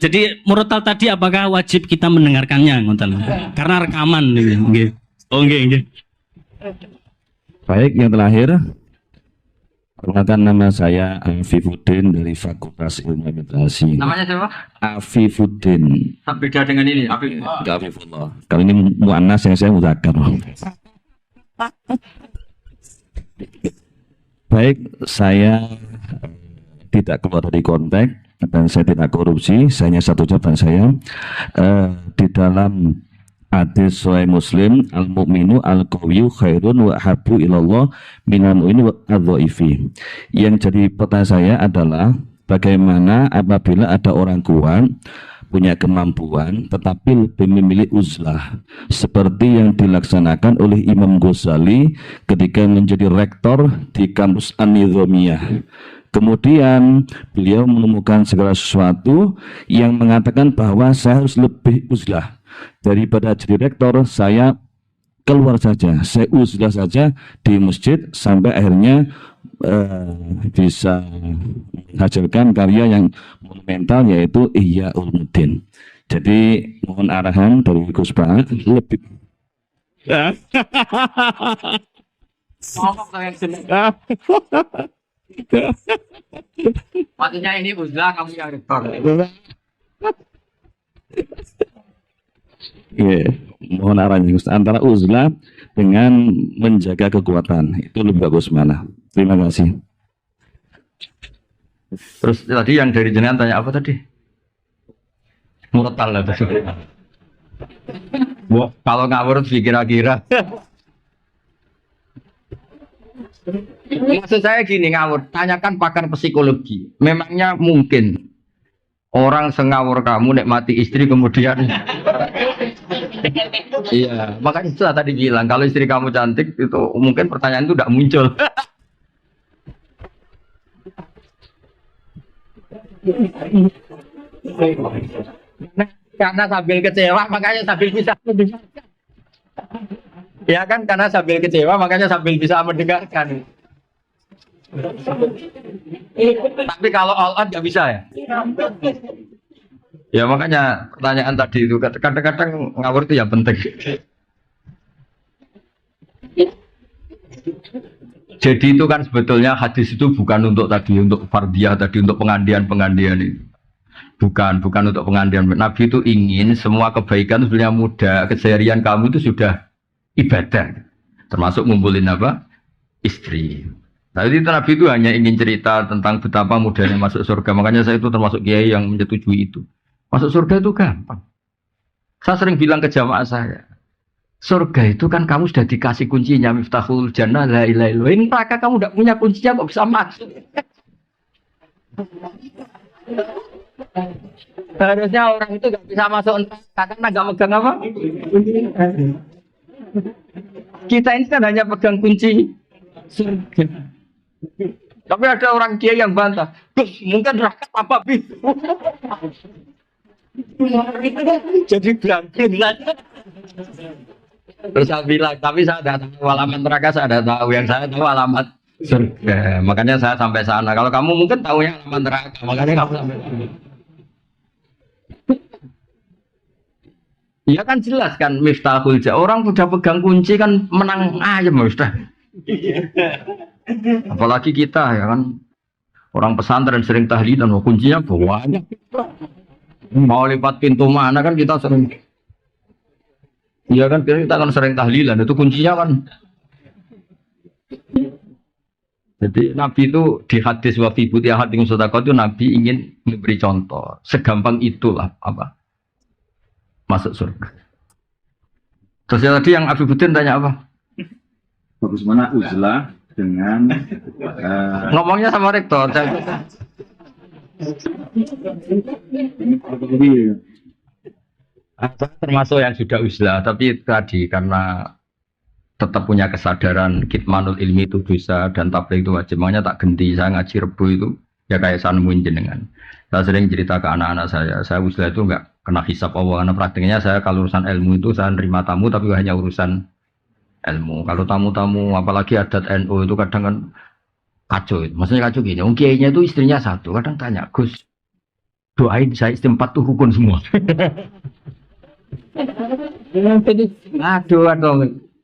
jadi murotal tadi apakah wajib kita mendengarkannya, karena rekaman, Baik, yang terakhir, perkenalkan nama saya Afifuddin dari Fakultas Ilmu Administrasi. Namanya siapa? Afifuddin. Beda dengan ini, Afif. Enggak Afifullah. Kalau ini muannas yang saya mudzakkar. Baik, saya tidak keluar dari konteks dan saya tidak korupsi. Saya hanya satu jawaban saya di dalam hadis Sahih Muslim, al-mu'minu al-qawiyyu khairun wa habbu ilallah minal mu'mini wa adh-dhaifi. Yang jadi pertanyaan saya adalah bagaimana apabila ada orang kuat punya kemampuan tetapi lebih memilih uzlah seperti yang dilaksanakan oleh Imam Ghazali ketika menjadi rektor di kampus An-Nizamiyah. Kemudian beliau menemukan segala sesuatu yang mengatakan bahwa saya harus lebih uzlah daripada jadi rektor, saya keluar saja, saya uzlah saja di masjid sampai akhirnya bisa menghasilkan karya yang monumental yaitu Ihya Ulumuddin. Jadi mohon arahan dari Gus Pak lebih Maksudnya ini uzlah, kamu yang rektor. mohon arahannya Gus, antara uzlah dengan menjaga kekuatan itu lebih bagus mana? Terima kasih. Terus tadi yang dari jenengan tanya apa tadi? Murotal lah tadi. Kalau ngawur kira-kira. Maksud saya gini, ngawur, tanyakan pakar psikologi. Memangnya mungkin orang sengawur kamu nikmati istri kemudian iya, makanya itu tadi bilang kalau istri kamu cantik itu mungkin pertanyaan itu tidak muncul. Karena sambil kecewa makanya sambil bisa mendengarkan. Ya kan, karena sambil kecewa makanya sambil bisa mendengarkan. Tapi kalau all out nggak bisa ya. Ya makanya pertanyaan tadi itu kadang-kadang ngawur itu ya penting. Jadi itu kan sebetulnya hadis itu bukan untuk tadi untuk fardiyah tadi untuk pengandian itu. Bukan untuk pengandian. Nabi itu ingin semua kebaikan sebenarnya mudah, keseharian kamu itu sudah ibadah. Termasuk ngumpulin apa? Istri. Nah itu Nabi itu hanya ingin cerita tentang betapa mudahnya masuk surga. Makanya saya itu termasuk kiai yang menyetujui itu. Masuk surga itu gampang. Saya sering bilang ke jamaah saya, surga itu kan kamu sudah dikasih kuncinya, miftahul jannah la ilaha illallah. Ini neraka kamu tidak punya kuncinya kok bisa masuk. Harusnya orang itu nggak bisa masuk neraka karena nggak megang apa? Kita ini kan hanya pegang kunci surga. Tapi ada orang kiai yang bantah, Gus, mungkin neraka apa bis? Jadi bangkit lagi. Terus saya bilang, tapi saya tidak tahu alamat neraka, saya tidak tahu. Yang saya tahu alamat surga. Makanya saya sampai sana. Kalau kamu mungkin tahunya alamat neraka, makanya kamu sampai sana. Iya kan jelas kan miftahul jannah. Orang sudah pegang kunci kan menang ayam Ustaz. Apalagi kita ya kan. Orang pesantren sering tahlilan, kuncinya banyak. Mau lewat pintu mana kan kita sering. Iya kan kita kan sering tahlilan, itu kuncinya kan. Jadi Nabi itu di hadis wafi buti ahading sedekah itu Nabi ingin memberi contoh. Segampang itulah apa? Masuk surga. Terus yang tadi yang Abi Budin tanya apa? Bagaimana uzlah dengan Ngomongnya sama rektor. Termasuk yang sudah uzlah, tapi tadi karena tetap punya kesadaran kitmanul ilmi itu dosa dan tabligh itu wajib. Makanya tak ganti saya ngaji Rebo itu ya kayak saya nemuin jenengan. Saya sering cerita ke anak-anak saya uzlah itu enggak kena hisab Allah karena praktiknya saya kalau urusan ilmu itu saya nerima tamu tapi hanya urusan ilmu. Kalau tamu-tamu apalagi adat NU itu kadang kan kacau. Maksudnya kacau gini, kiainya itu istrinya satu. Kadang tanya, Gus, doain saya istri 4 tuh rukun semua. Aduh.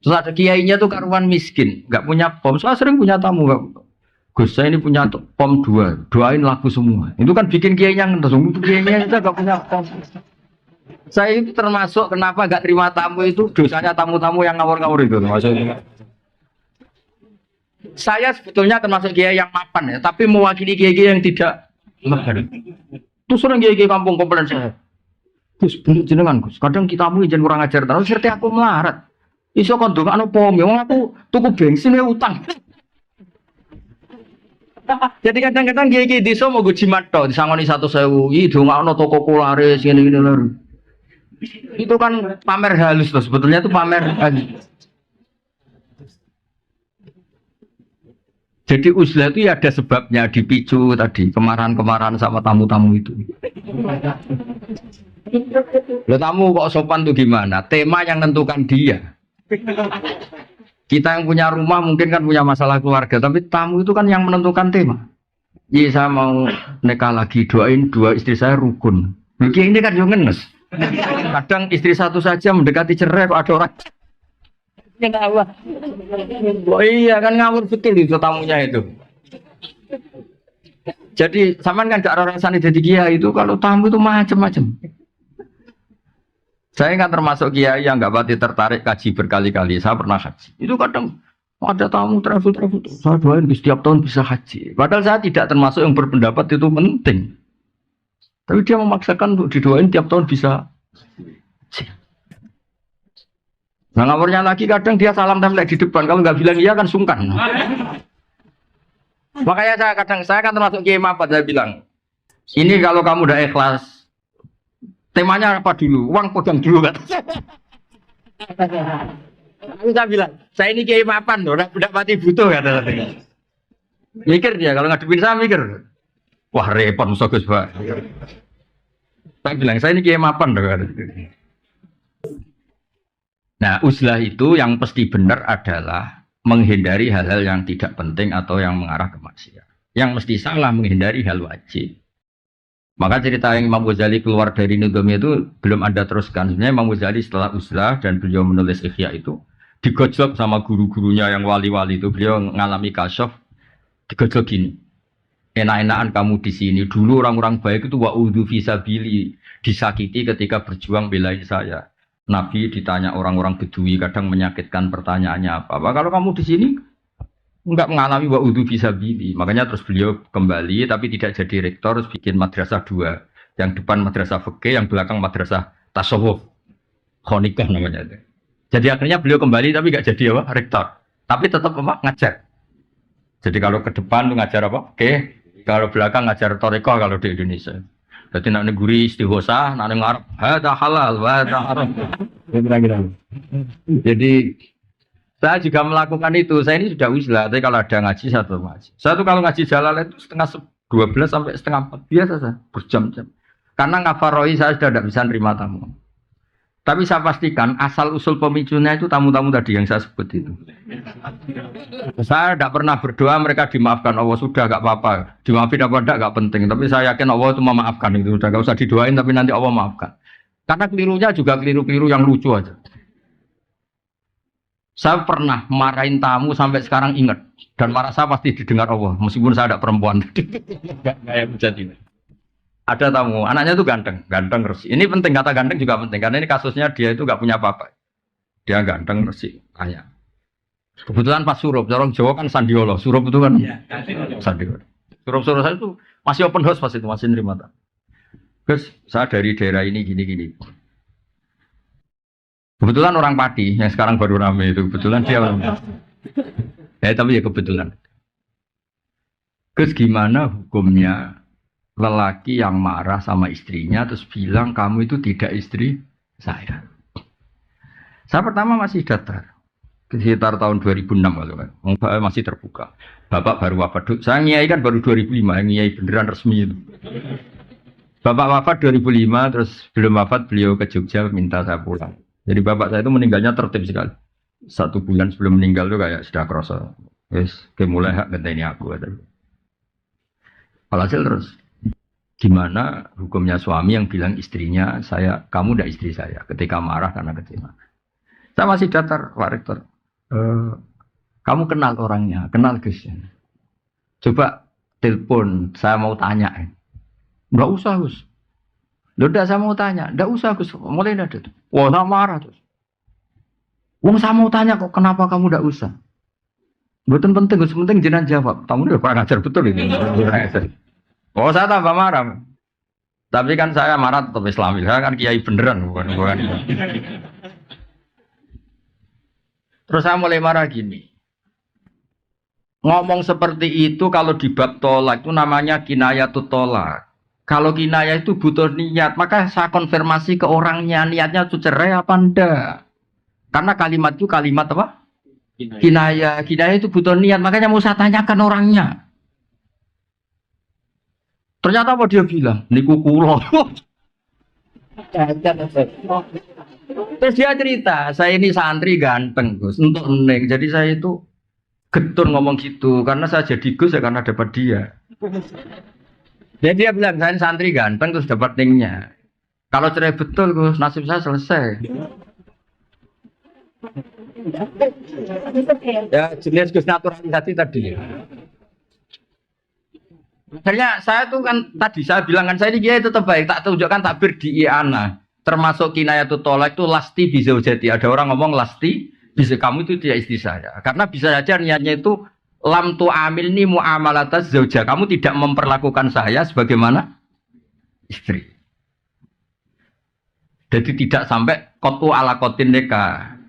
Terus ada kiainya tuh karuan miskin, nggak punya pom. Saya sering punya tamu, Gus saya ini punya pom 2, doain laku semua. Itu kan bikin kiainya ngenes, kiainya itu nggak punya pom. Saya itu termasuk kenapa nggak terima tamu itu dosanya tamu-tamu yang ngawur-ngawur itu. Maksudnya. Saya sebetulnya termasuk kiai yang mapan ya, tapi mewakili kiai-kiai yang tidak mapan. Terus sering kiai-kiai kampung komplain saya, Gus bener jenengan Gus, kadang kita mau izin kurang ajar terus serti aku melarat. Iso kon ndongakno pom, wong aku tuku bensin ya utang. Jadi kadang-kadang kiai-kiai desa mau go jimat tok disangoni 100.000. Ih ndongakno toko kularis ngene-ngene lho. Itu kan pamer halus loh, sebetulnya itu pamer halus. Jadi uzlah itu ya ada sebabnya, dipicu tadi kemarahan-kemarahan sama tamu-tamu itu. Lo tamu kok sopan tuh gimana? Tema yang nentukan dia. Kita yang punya rumah mungkin kan punya masalah keluarga, tapi tamu itu kan yang menentukan tema. Iya saya mau nikah lagi, doain 2 istri saya rukun. Mungkin ini kan juga ngenes. Kadang istri satu saja mendekati cerai kok ada orang. Oh iya kan ngawur betul itu tamunya itu. Jadi sampean kan gak rasane jadi kiai itu kalau tamu itu macam-macam. Saya kan termasuk kiai yang nggak pati tertarik kaji berkali-kali. Saya pernah haji. Itu kadang ada tamu travel. Saya doain setiap tahun bisa haji. Padahal saya tidak termasuk yang berpendapat itu penting. Tapi dia memaksakan untuk didoain tiap tahun bisa haji. Nah ngawurnya lagi kadang dia salam template di depan. Kalau nggak bilang iya kan sungkan. Makanya saya kan termasuk kiai mapat. Saya bilang, ini kalau kamu udah ikhlas. Temanya apa dulu? Uang pegang dulu kan? Saya bilang, saya ini kiai mapan loh, udah mati butuh kata katanya. Mikir dia, kalau ngadepin saya mikir. Wah repot musuh Gus Pak. Saya bilang, saya ini kiai mapan loh. Nah uzlah itu yang pasti benar adalah menghindari hal-hal yang tidak penting atau yang mengarah ke maksiat. Yang mesti salah menghindari hal wajib. Maka cerita yang Imam Ghazali keluar dari Nizamiyah itu belum Anda teruskan. Sebenarnya Imam Ghazali setelah uzlah dan beliau menulis Ihya itu digojlok sama guru-gurunya yang wali-wali itu. Beliau mengalami kasyaf, digojlok gini. Enak-enakan kamu di sini. Dulu orang-orang baik itu wa'udhu fisabili, disakiti ketika berjuang belain saya. Nabi ditanya orang-orang Bedui kadang menyakitkan pertanyaannya apa. Kalau kamu di sini enggak mengalami wa'udhu fisabili. Makanya terus beliau kembali tapi tidak jadi rektor, terus bikin madrasah 2. Yang depan madrasah fikih, yang belakang madrasah tasawuf. Khonikah namanya itu. Jadi akhirnya beliau kembali tapi enggak jadi apa? Rektor. Tapi tetap apa? Ngajar. Jadi kalau ke depan ngajar apa? Oke. Kalau belakang ngajar thariqah kalau di Indonesia. Jadi nak neguri istighosa, nak ngarep hada halal, hada haram. Jadi saya juga melakukan itu. Saya ini sudah uzlah, tapi kalau ada ngaji satu ngaji. Saya tuh kalau ngaji Jalal itu setengah 12 sampai setengah 4 biasa saya berjam-jam. Karena ngafaroi saya sudah tidak bisa nerima tamu. Tapi saya pastikan asal usul pemicunya itu tamu-tamu tadi yang saya sebut itu. Saya tidak pernah berdoa mereka dimaafkan Allah sudah gak apa-apa. Dimaafin apa enggak gak penting. Tapi saya yakin Allah itu memaafkan itu. Sudah gak usah didoain tapi nanti Allah maafkan. Karena kelirunya juga keliru-keliru yang lucu aja. Saya pernah marahin tamu sampai sekarang ingat. Dan marah saya pasti didengar Allah. Meskipun saya ada perempuan. Kayak jadi. Ada tamu, anaknya itu ganteng. Ganteng resi. Ini penting, kata ganteng juga penting. Karena ini kasusnya dia itu gak punya apa-apa. Dia ganteng resi. Tanya. Kebetulan pas surup. Orang Jawa kan sandiolo. Surup itu kan sandiolo. Surup-surup saya itu masih open house pas itu. Masih nerima tamu. Gus, saya dari daerah ini gini-gini. Kebetulan orang Pati yang sekarang baru rame itu. Kebetulan dia orang tapi ya kebetulan. Gus, gimana hukumnya lelaki yang marah sama istrinya terus bilang kamu itu tidak istri saya? Saya pertama masih datar. Sekitar tahun 2006 kalau kan. Masih terbuka. Bapak baru wafat. Saya ngiyai kan baru 2005, yang ngiyai beneran resmi itu. Bapak wafat 2005, terus belum wafat beliau ke Jogja minta saya pulang. Jadi bapak saya itu meninggalnya tertib sekali. 1 bulan sebelum meninggal itu kayak sudah kerasa. Wes, mulai hak ngenteni aku. Alhasil terus, gimana hukumnya suami yang bilang istrinya, kamu tidak istri saya, ketika marah karena kecewa. Saya masih datar, Pak Rektor. Kamu kenal orangnya, kenal Gus. Coba telepon, saya mau tanya. Enggak usah Gus. Loh, saya mau tanya, enggak usah Gus. Mulai ada tuh. Wah, saya marah terus. Wong saya mau tanya kok kenapa kamu enggak usah? Betul penting Gus, penting jenengan jawab. Kamu udah kurang ajar betul ini. Oh, saya tambah marah. Tapi kan saya marah tetap Islami. Saya kan kiai beneran bukan. Terus saya mulai marah gini. Ngomong seperti itu kalau di bab tolak itu namanya kinayatut tolak. Kalau kinayah itu butuh niat, maka saya konfirmasi ke orangnya, niatnya itu cerai apa enggak? Karena kalimat itu kalimat apa? Kinayah. Kinayah itu butuh niat, makanya mau saya tanyakan orangnya. Ternyata apa dia bilang? Niku kulo. Terus dia cerita, saya ini santri ganteng Gus, untuk neng. Jadi saya itu getun ngomong gitu, karena saya jadi Gus ya karena dapat dia. Jadi dia bilang, saya santri ganteng terus dapat nengnya. Kalau cerai betul Gus, nasib saya selesai. Ya jenis Gus naturalisasi tadi. Akhirnya saya tuh kan tadi saya bilang kan saya ini kiai tetap baik, tak tunjukkan takbir di I'ana. Termasuk kinayatut tolak itu lasti bisa jadi. Ada orang ngomong lasti bisa kamu itu tidak istri saya. Karena bisa saja niatnya itu lam tu amil ni muamalataz zauja. Kamu tidak memperlakukan saya sebagaimana istri. Jadi tidak sampai kotu ala kotin neka.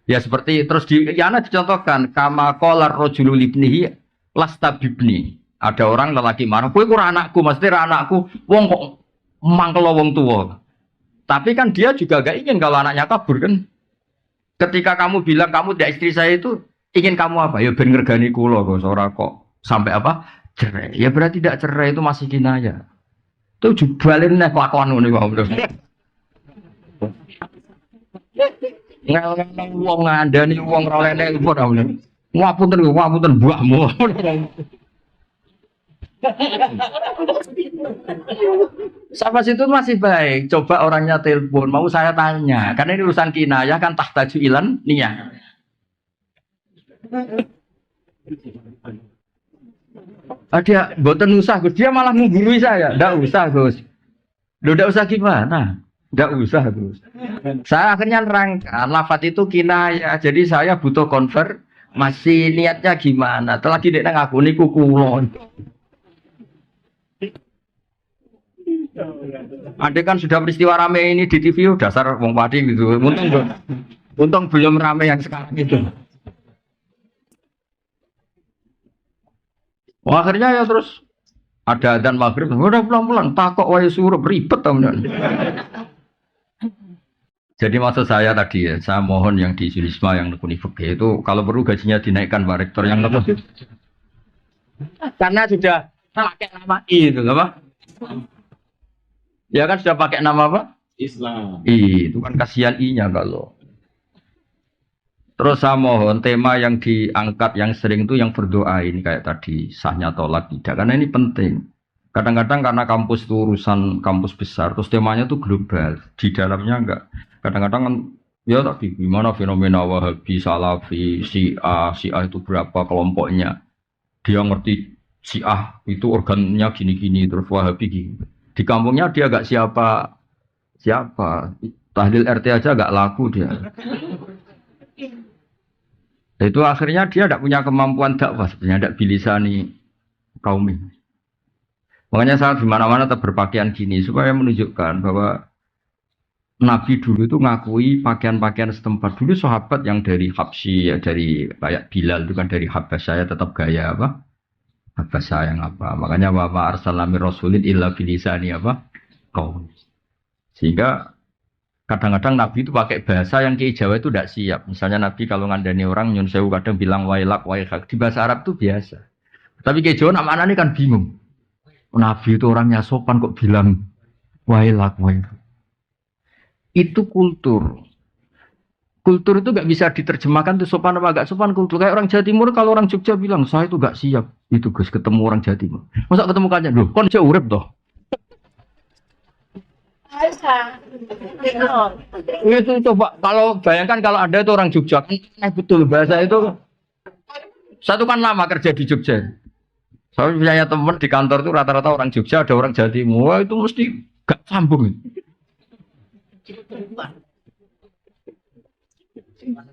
Ya seperti terus di I'ana dicontohkan kama qala rajulu libnihi lasta bibni. Ada orang lelaki marah, kowe kurang anakku, maksudnya anakku, wong kok mangkel wong tua. Tapi kan dia juga gak ingin kalau anaknya kabur kan. Ketika kamu bilang kamu tidak istri saya itu ingin kamu apa? Ya ben ngergani kula kok ora kok sampai apa? Cerai. Ya berarti tidak cerai itu masih kinayah. Itu jubalin nek kelakuan ngene wae. Ngel-ngel wong ngandani wong ora oleh nelpon ta. Ngapunten mbakmu. Sama situ masih baik. Coba orangnya telepon, mau saya tanya. Karena ini urusan kinayah kan tahtaju ilan niyah. Dia boten usah Gus, dia malah menggurui saya. Ndak usah Gus. Loh, ndak usah gimana? Ndak usah Gus. Saya akhirnya nerangkan lafaz itu kinayah. Jadi saya butuh masih niatnya gimana? Lagi nek ngaku niku kula. Andai kan sudah peristiwa rame ini di TV, dasar wong Pati gitu. Untung belum rame yang sekarang itu. Oh, akhirnya ya terus ada adzan maghrib, udah pulang-pulang, takok wae suruh ribet teman. Jadi maksud saya tadi ya, saya mohon yang di Sulisma yang nekuni fikih itu kalau perlu gajinya dinaikkan Pak Rektor yang lebih. Karena sudah pakai nama I itu apa? Ya kan sudah pakai nama apa? Islam. Itu kan kasihan I-nya kalau. Terus saya mohon tema yang diangkat yang sering itu yang berdoa ini kayak tadi sahnya tolak tidak, karena ini penting. Kadang-kadang karena kampus itu urusan kampus besar, terus temanya itu global, di dalamnya enggak. Kadang-kadang kan Ya tadi gimana fenomena Wahabi, Salafi, Syiah itu berapa kelompoknya. Dia ngerti Syiah itu organnya gini-gini, terus Wahabi gini. Di kampungnya dia gak siapa. Tahlil RT aja gak laku dia. Itu akhirnya dia tidak punya kemampuan dakwah, sebenarnya tidak bilisani kaum ini. Makanya saya di mana-mana tetap berpakaian gini supaya menunjukkan bahwa Nabi dulu itu ngakui pakaian-pakaian setempat. Dulu sahabat yang dari Habsyi, ya dari kayak Bilal itu kan dari Habasyah, tetap gaya apa? Habasyah yang apa? Makanya wa arsalna mir rasulin illa bilisani apa? Qaum. Sehingga kadang-kadang Nabi itu pakai bahasa yang Ki Jawa itu tidak siap. Misalnya Nabi kalau ngandani orang nyun sewu kadang bilang wailak waihak. Di bahasa Arab itu biasa. Tapi Ki Jawa nak maknanya kan bingung. Nabi itu orangnya sopan kok bilang wailak waihak. Itu kultur. Kultur itu gak bisa diterjemahkan tuh sopan apa gak sopan kultur. Kayak orang Jawa Timur kalau orang Jogja bilang saya itu gak siap. Itu Gus ketemu orang Jawa Timur. Masa ketemu kanjeng loh, kon jauh urip toh. Itu coba kalau bayangkan kalau ada itu orang Jogja, betul bahasa itu. Satu kan lama kerja di Jogja. Saya punya teman di kantor itu rata-rata orang Jogja, ada orang Jawa Timur. Wah, itu mesti gak sambung.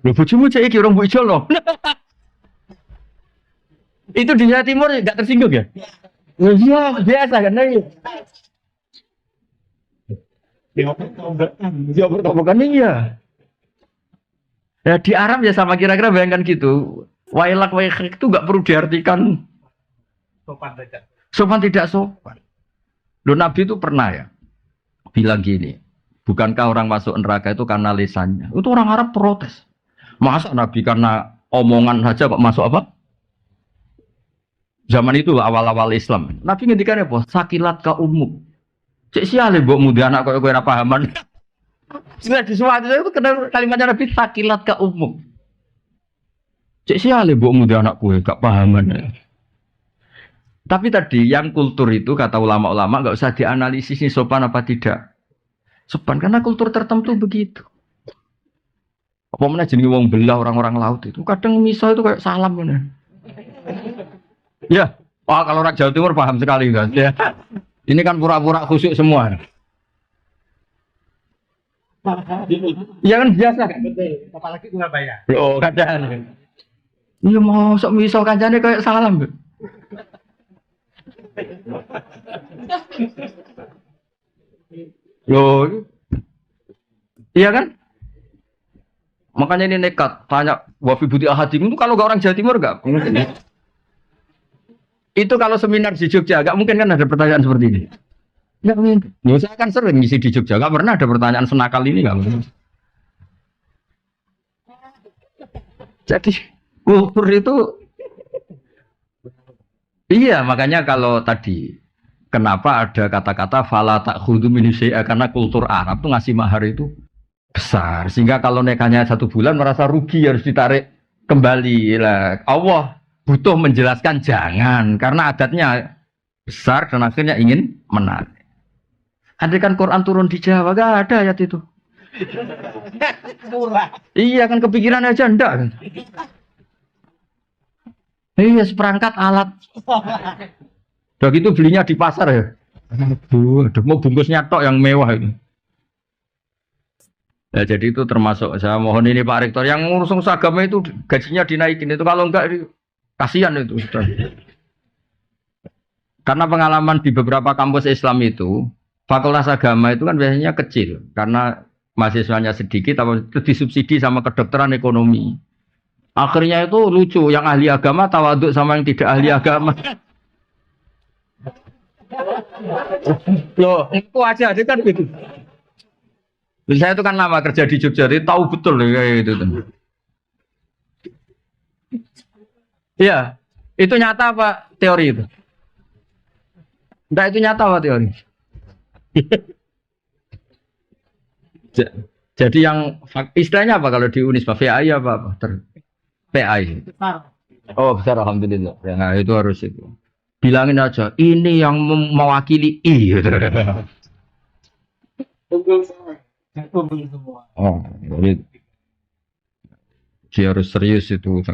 Lho bojomu cek iki orang Bu Ijo loh. Itu di Jawa Timur enggak tersinggung ya? Iya, biasa kan ya. Dia bertobakan iya. Ya di Arab ya sama kira-kira bayangkan gitu. Wailak waihak itu enggak perlu diartikan sopan tidak. Sopan tidak sopan. Loh Nabi itu pernah ya bilang gini. Bukankah orang masuk neraka itu karena lisannya? Itu orang Arab protes. Masa Nabi karena omongan saja kok masuk apa? Zaman itu awal-awal Islam. Nabi ngendikan apa? Sakilat ka umuk. Cek siale mbok muda anak kowe ora pahaman. Sudah di semua itu kalimatnya Nabi sakilat ka umuk. Cek siale mbok muda anak kowe gak pahaman. Tapi tadi yang kultur itu kata ulama-ulama enggak usah dianalisis nih sopan apa tidak. Sopan karena kultur tertentu begitu. Apa mana jenenge wong belah orang-orang laut itu kadang miso itu kayak salam kan. Ya, kalau orang Jawa Timur paham sekali kan. Ya. Ini kan pura-pura khusyuk semua. Ya kan biasa kan. Betul. Apalagi Surabaya. Oh, kadang. Iya mau sok miso kancane kayak salam. Loh, iya kan? Makanya ini nekat. Tanya wafi buti ahadim itu kalau nggak orang Jawa Timur nggak mungkin. Itu kalau seminar di Jogja nggak mungkin kan ada pertanyaan seperti ini. Nggak mungkin. Ya, saya kan sering ngisi di Jogja nggak pernah ada pertanyaan senakal ini nggak mungkin. Jadi kultur itu iya makanya kalau tadi. Kenapa ada kata-kata fala ta'khudhu min syai'a karena kultur Arab tuh ngasih mahar itu besar sehingga kalau nikahnya 1 bulan merasa rugi harus ditarik kembali lah. Allah butuh menjelaskan jangan karena adatnya besar dan akhirnya ingin menarik. Andai kan Quran turun di Jawa gak ada ayat itu. Iya kan kepikiran aja enggak kan. Iya seperangkat alat. Udah gitu belinya di pasar ya. Aduh, mau bungkusnya tok yang mewah ini. Ya jadi itu termasuk saya mohon ini Pak Rektor yang ngurus agama itu gajinya dinaikin itu kalau enggak kasihan itu. Karena pengalaman di beberapa kampus Islam itu fakultas agama itu kan biasanya kecil karena mahasiswanya sedikit tapi itu disubsidi sama kedokteran ekonomi. Akhirnya itu lucu yang ahli agama tawaduk sama yang tidak ahli agama. Loh, itu aja kan gitu. Saya itu kan lama kerja di Jogja, jadi tahu betul kayak gitu. Iya, itu nyata apa teori itu? Enggak itu nyata apa teori? Jadi yang istilahnya apa kalau di Unisba PAI apa? PAI. Oh besar alhamdulillah. Ya nah, itu harus itu. Bilangin aja, ini yang mewakili I. Oh, jadi Dia harus serius itu.